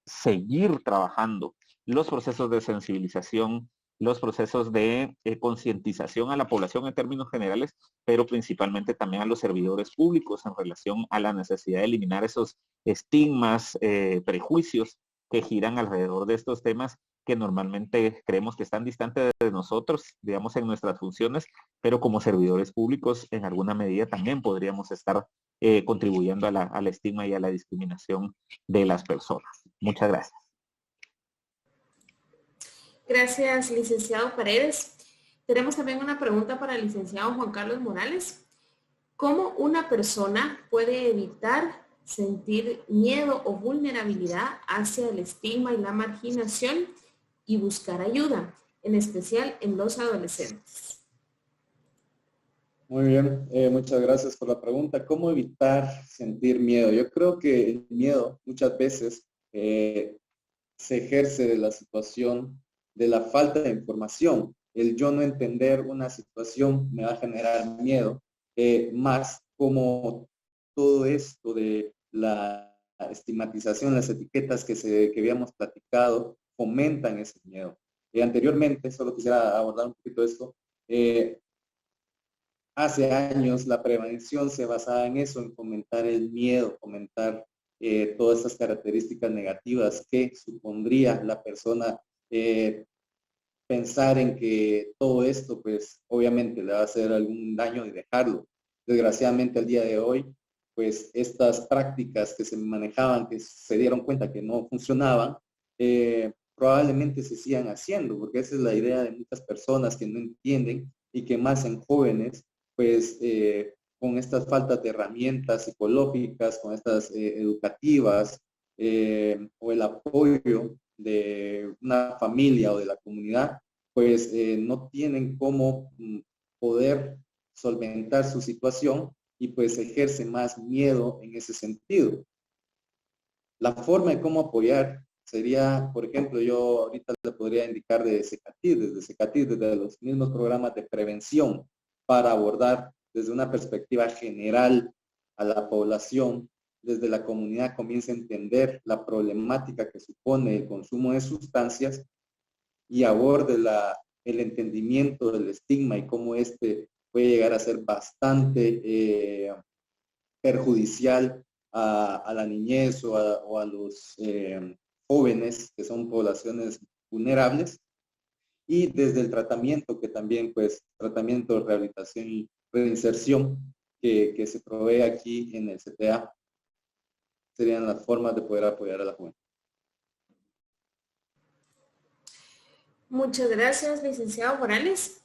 seguir trabajando los procesos de sensibilización, los procesos de concientización a la población en términos generales, pero principalmente también a los servidores públicos en relación a la necesidad de eliminar esos estigmas, prejuicios que giran alrededor de estos temas que normalmente creemos que están distantes de nosotros, digamos, en nuestras funciones, pero como servidores públicos en alguna medida también podríamos estar contribuyendo al estigma y a la discriminación de las personas. Muchas gracias. Gracias, licenciado Paredes. Tenemos también una pregunta para el licenciado Juan Carlos Morales. ¿Cómo una persona puede evitar sentir miedo o vulnerabilidad hacia el estigma y la marginación y buscar ayuda, en especial en los adolescentes? Muy bien, muchas gracias por la pregunta. ¿Cómo evitar sentir miedo? Yo creo que el miedo muchas veces se ejerce de la situación de la falta de información. El yo no entender una situación me va a generar miedo, más como todo esto de la estigmatización, las etiquetas que habíamos platicado, fomentan ese miedo. Anteriormente, solo quisiera abordar un poquito esto, hace años la prevención se basaba en eso, en fomentar el miedo, fomentar todas esas características negativas que supondría la persona pensar en que todo esto, pues obviamente le va a hacer algún daño y dejarlo. Desgraciadamente al día de hoy, pues estas prácticas que se manejaban, que se dieron cuenta que no funcionaban, probablemente se sigan haciendo, porque esa es la idea de muchas personas que no entienden y que más en jóvenes, pues con estas faltas de herramientas psicológicas, con estas educativas, o el apoyo de una familia o de la comunidad, pues no tienen cómo poder solventar su situación y pues ejerce más miedo en ese sentido. La forma de cómo apoyar sería, por ejemplo, yo ahorita le podría indicar desde CECATIR, desde los mismos programas de prevención para abordar desde una perspectiva general a la población, desde la comunidad comienza a entender la problemática que supone el consumo de sustancias y aborde el entendimiento del estigma y cómo este puede llegar a ser bastante perjudicial a la niñez o a los jóvenes que son poblaciones vulnerables, y desde el tratamiento que también pues tratamiento, rehabilitación y reinserción que se provee aquí en el CTA serían las formas de poder apoyar a la juventud. Muchas gracias, licenciado Morales.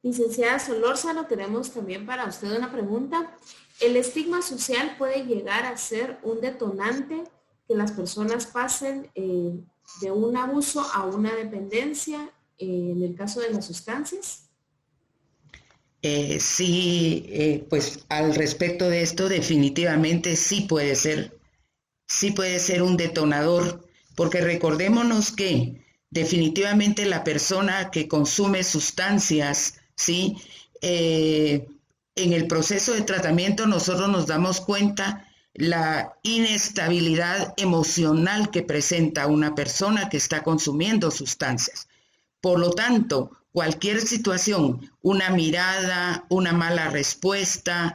Licenciada Solórzano, tenemos también para usted una pregunta. ¿El estigma social puede llegar a ser un detonante que las personas pasen de un abuso a una dependencia en el caso de las sustancias? Sí, pues al respecto de esto definitivamente sí puede ser un detonador, porque recordémonos que definitivamente la persona que consume sustancias, ¿sí? En el proceso de tratamiento nosotros nos damos cuenta la inestabilidad emocional que presenta una persona que está consumiendo sustancias. Por lo tanto, cualquier situación, una mirada, una mala respuesta,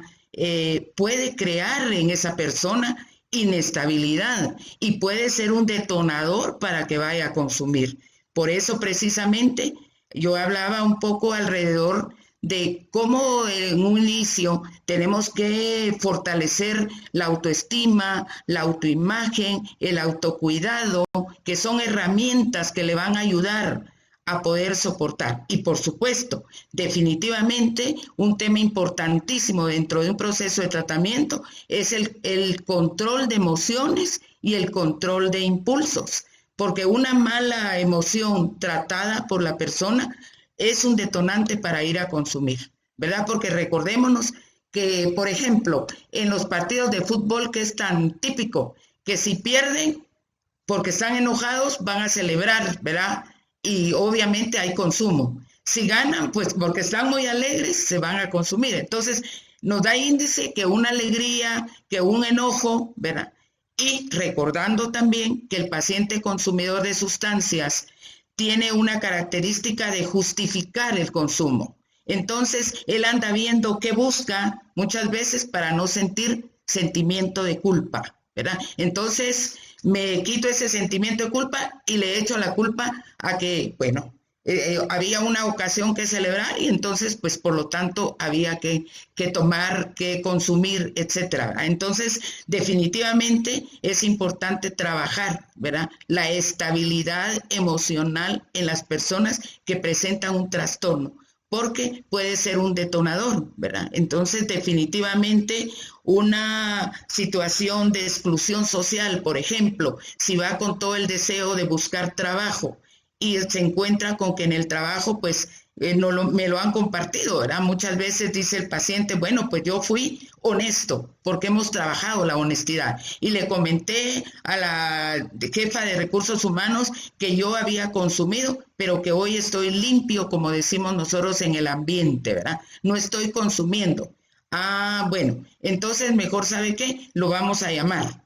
puede crear en esa persona inestabilidad y puede ser un detonador para que vaya a consumir. Por eso precisamente yo hablaba un poco alrededor de cómo en un inicio tenemos que fortalecer la autoestima, la autoimagen, el autocuidado, que son herramientas que le van a ayudar a poder soportar. Y por supuesto, definitivamente un tema importantísimo dentro de un proceso de tratamiento es el control de emociones y el control de impulsos, porque una mala emoción tratada por la persona es un detonante para ir a consumir, ¿verdad? Porque recordémonos que, por ejemplo, en los partidos de fútbol, que es tan típico, que si pierden porque están enojados van a celebrar, ¿verdad? Y obviamente hay consumo. Si ganan, pues porque están muy alegres, se van a consumir. Entonces, nos da índice que una alegría, que un enojo, ¿verdad? Y recordando también que el paciente consumidor de sustancias tiene una característica de justificar el consumo. Entonces, él anda viendo qué busca muchas veces para no sentir sentimiento de culpa, ¿verdad? Entonces, me quito ese sentimiento de culpa y le echo la culpa a que, bueno, había una ocasión que celebrar y entonces, pues, por lo tanto, había que tomar, que consumir, etcétera. Entonces, definitivamente es importante trabajar, ¿verdad? La estabilidad emocional en las personas que presentan un trastorno, porque puede ser un detonador, ¿verdad? Entonces, definitivamente, una situación de exclusión social, por ejemplo, si va con todo el deseo de buscar trabajo, y se encuentra con que en el trabajo, pues, me lo han compartido, ¿verdad? Muchas veces dice el paciente, bueno, pues yo fui honesto, porque hemos trabajado la honestidad. Y le comenté a la jefa de recursos humanos que yo había consumido, pero que hoy estoy limpio, como decimos nosotros, en el ambiente, ¿verdad? No estoy consumiendo. Ah, bueno, entonces mejor, ¿sabe qué? Lo vamos a llamar,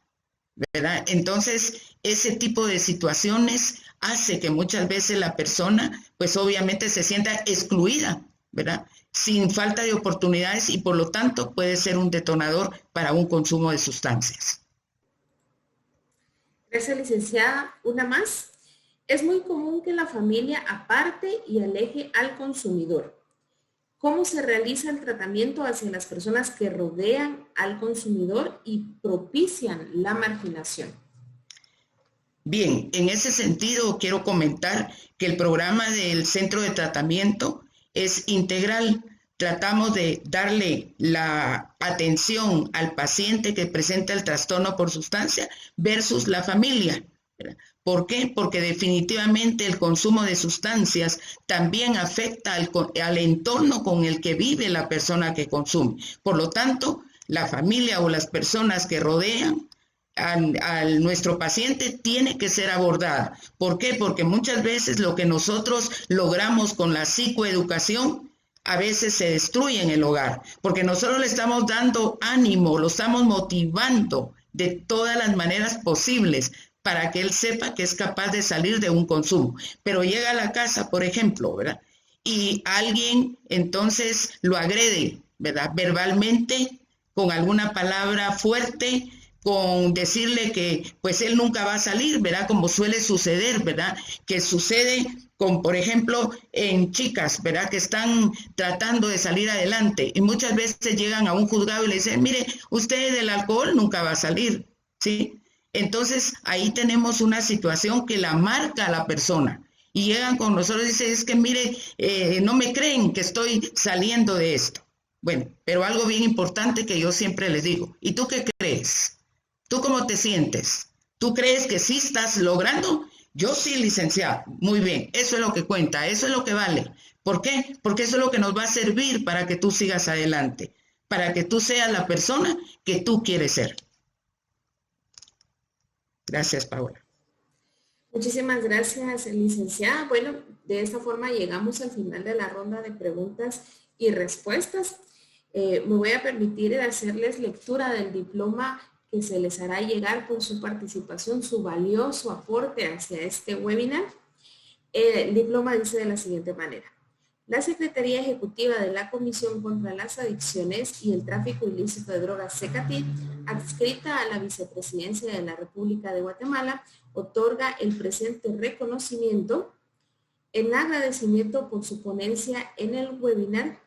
¿verdad? Entonces, ese tipo de situaciones hace que muchas veces la persona, pues obviamente se sienta excluida, ¿verdad? Sin falta de oportunidades y por lo tanto puede ser un detonador para un consumo de sustancias. Gracias, licenciada. Una más. Es muy común que la familia aparte y aleje al consumidor. ¿Cómo se realiza el tratamiento hacia las personas que rodean al consumidor y propician la marginación? Bien, en ese sentido quiero comentar que el programa del centro de tratamiento es integral. Tratamos de darle la atención al paciente que presenta el trastorno por sustancia versus la familia. ¿Por qué? Porque definitivamente el consumo de sustancias también afecta al entorno con el que vive la persona que consume. Por lo tanto, la familia o las personas que rodean a nuestro paciente tiene que ser abordada. ¿Por qué? Porque muchas veces lo que nosotros logramos con la psicoeducación a veces se destruye en el hogar, porque nosotros le estamos dando ánimo, lo estamos motivando de todas las maneras posibles para que él sepa que es capaz de salir de un consumo. Pero llega a la casa, por ejemplo, ¿verdad? Y alguien entonces lo agrede, ¿verdad? Verbalmente, con alguna palabra fuerte, con decirle que pues él nunca va a salir, ¿verdad? Como suele suceder, ¿verdad? Que sucede con, por ejemplo, en chicas, ¿verdad? Que están tratando de salir adelante y muchas veces llegan a un juzgado y le dicen, mire, usted del alcohol nunca va a salir, ¿sí? Entonces ahí tenemos una situación que la marca a la persona y llegan con nosotros y dicen, es que mire, no me creen que estoy saliendo de esto. Bueno, pero algo bien importante que yo siempre les digo, ¿y tú qué crees? ¿Tú cómo te sientes? ¿Tú crees que sí estás logrando? Yo sí, licenciado. Muy bien, eso es lo que cuenta, eso es lo que vale. ¿Por qué? Porque eso es lo que nos va a servir para que tú sigas adelante, para que tú seas la persona que tú quieres ser. Gracias, Paola. Muchísimas gracias, licenciada. Bueno, de esta forma llegamos al final de la ronda de preguntas y respuestas. Me voy a permitir hacerles lectura del diploma que se les hará llegar por su participación, su valioso aporte hacia este webinar. El diploma dice de la siguiente manera. La Secretaría Ejecutiva de la Comisión contra las Adicciones y el Tráfico Ilícito de Drogas, CECATID, adscrita a la Vicepresidencia de la República de Guatemala, otorga el presente reconocimiento en agradecimiento por su ponencia en el webinar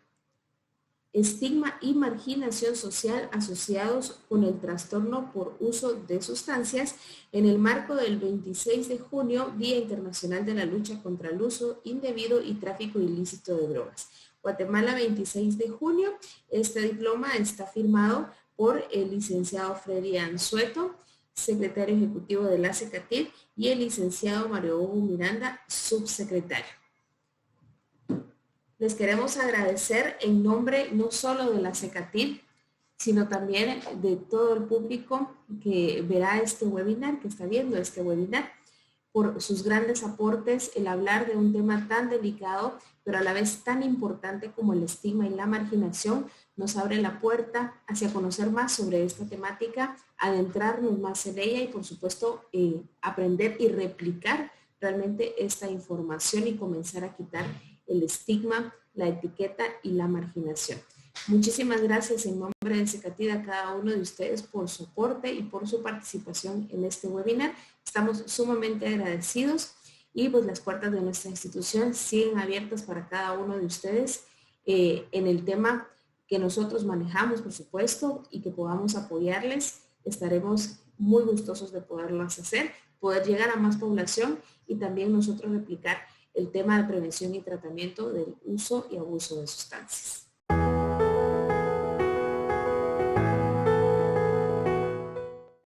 estigma y marginación social asociados con el trastorno por uso de sustancias en el marco del 26 de junio, Día Internacional de la Lucha contra el Uso Indebido y Tráfico Ilícito de Drogas. Guatemala, 26 de junio. Este diploma está firmado por el licenciado Freddy Anzueto, secretario ejecutivo de la CECATIR, y el licenciado Mario Hugo Miranda, subsecretario. Les queremos agradecer en nombre no solo de la CECATIR, sino también de todo el público que verá este webinar, que está viendo este webinar, por sus grandes aportes, el hablar de un tema tan delicado, pero a la vez tan importante como el estigma y la marginación, nos abre la puerta hacia conocer más sobre esta temática, adentrarnos más en ella y, por supuesto, aprender y replicar realmente esta información y comenzar a quitar el estigma, la etiqueta y la marginación. Muchísimas gracias en nombre de CECATIR a cada uno de ustedes por su aporte y por su participación en este webinar. Estamos sumamente agradecidos y pues las puertas de nuestra institución siguen abiertas para cada uno de ustedes en el tema que nosotros manejamos, por supuesto, y que podamos apoyarles. Estaremos muy gustosos de poderlos hacer, poder llegar a más población y también nosotros replicar el tema de prevención y tratamiento del uso y abuso de sustancias.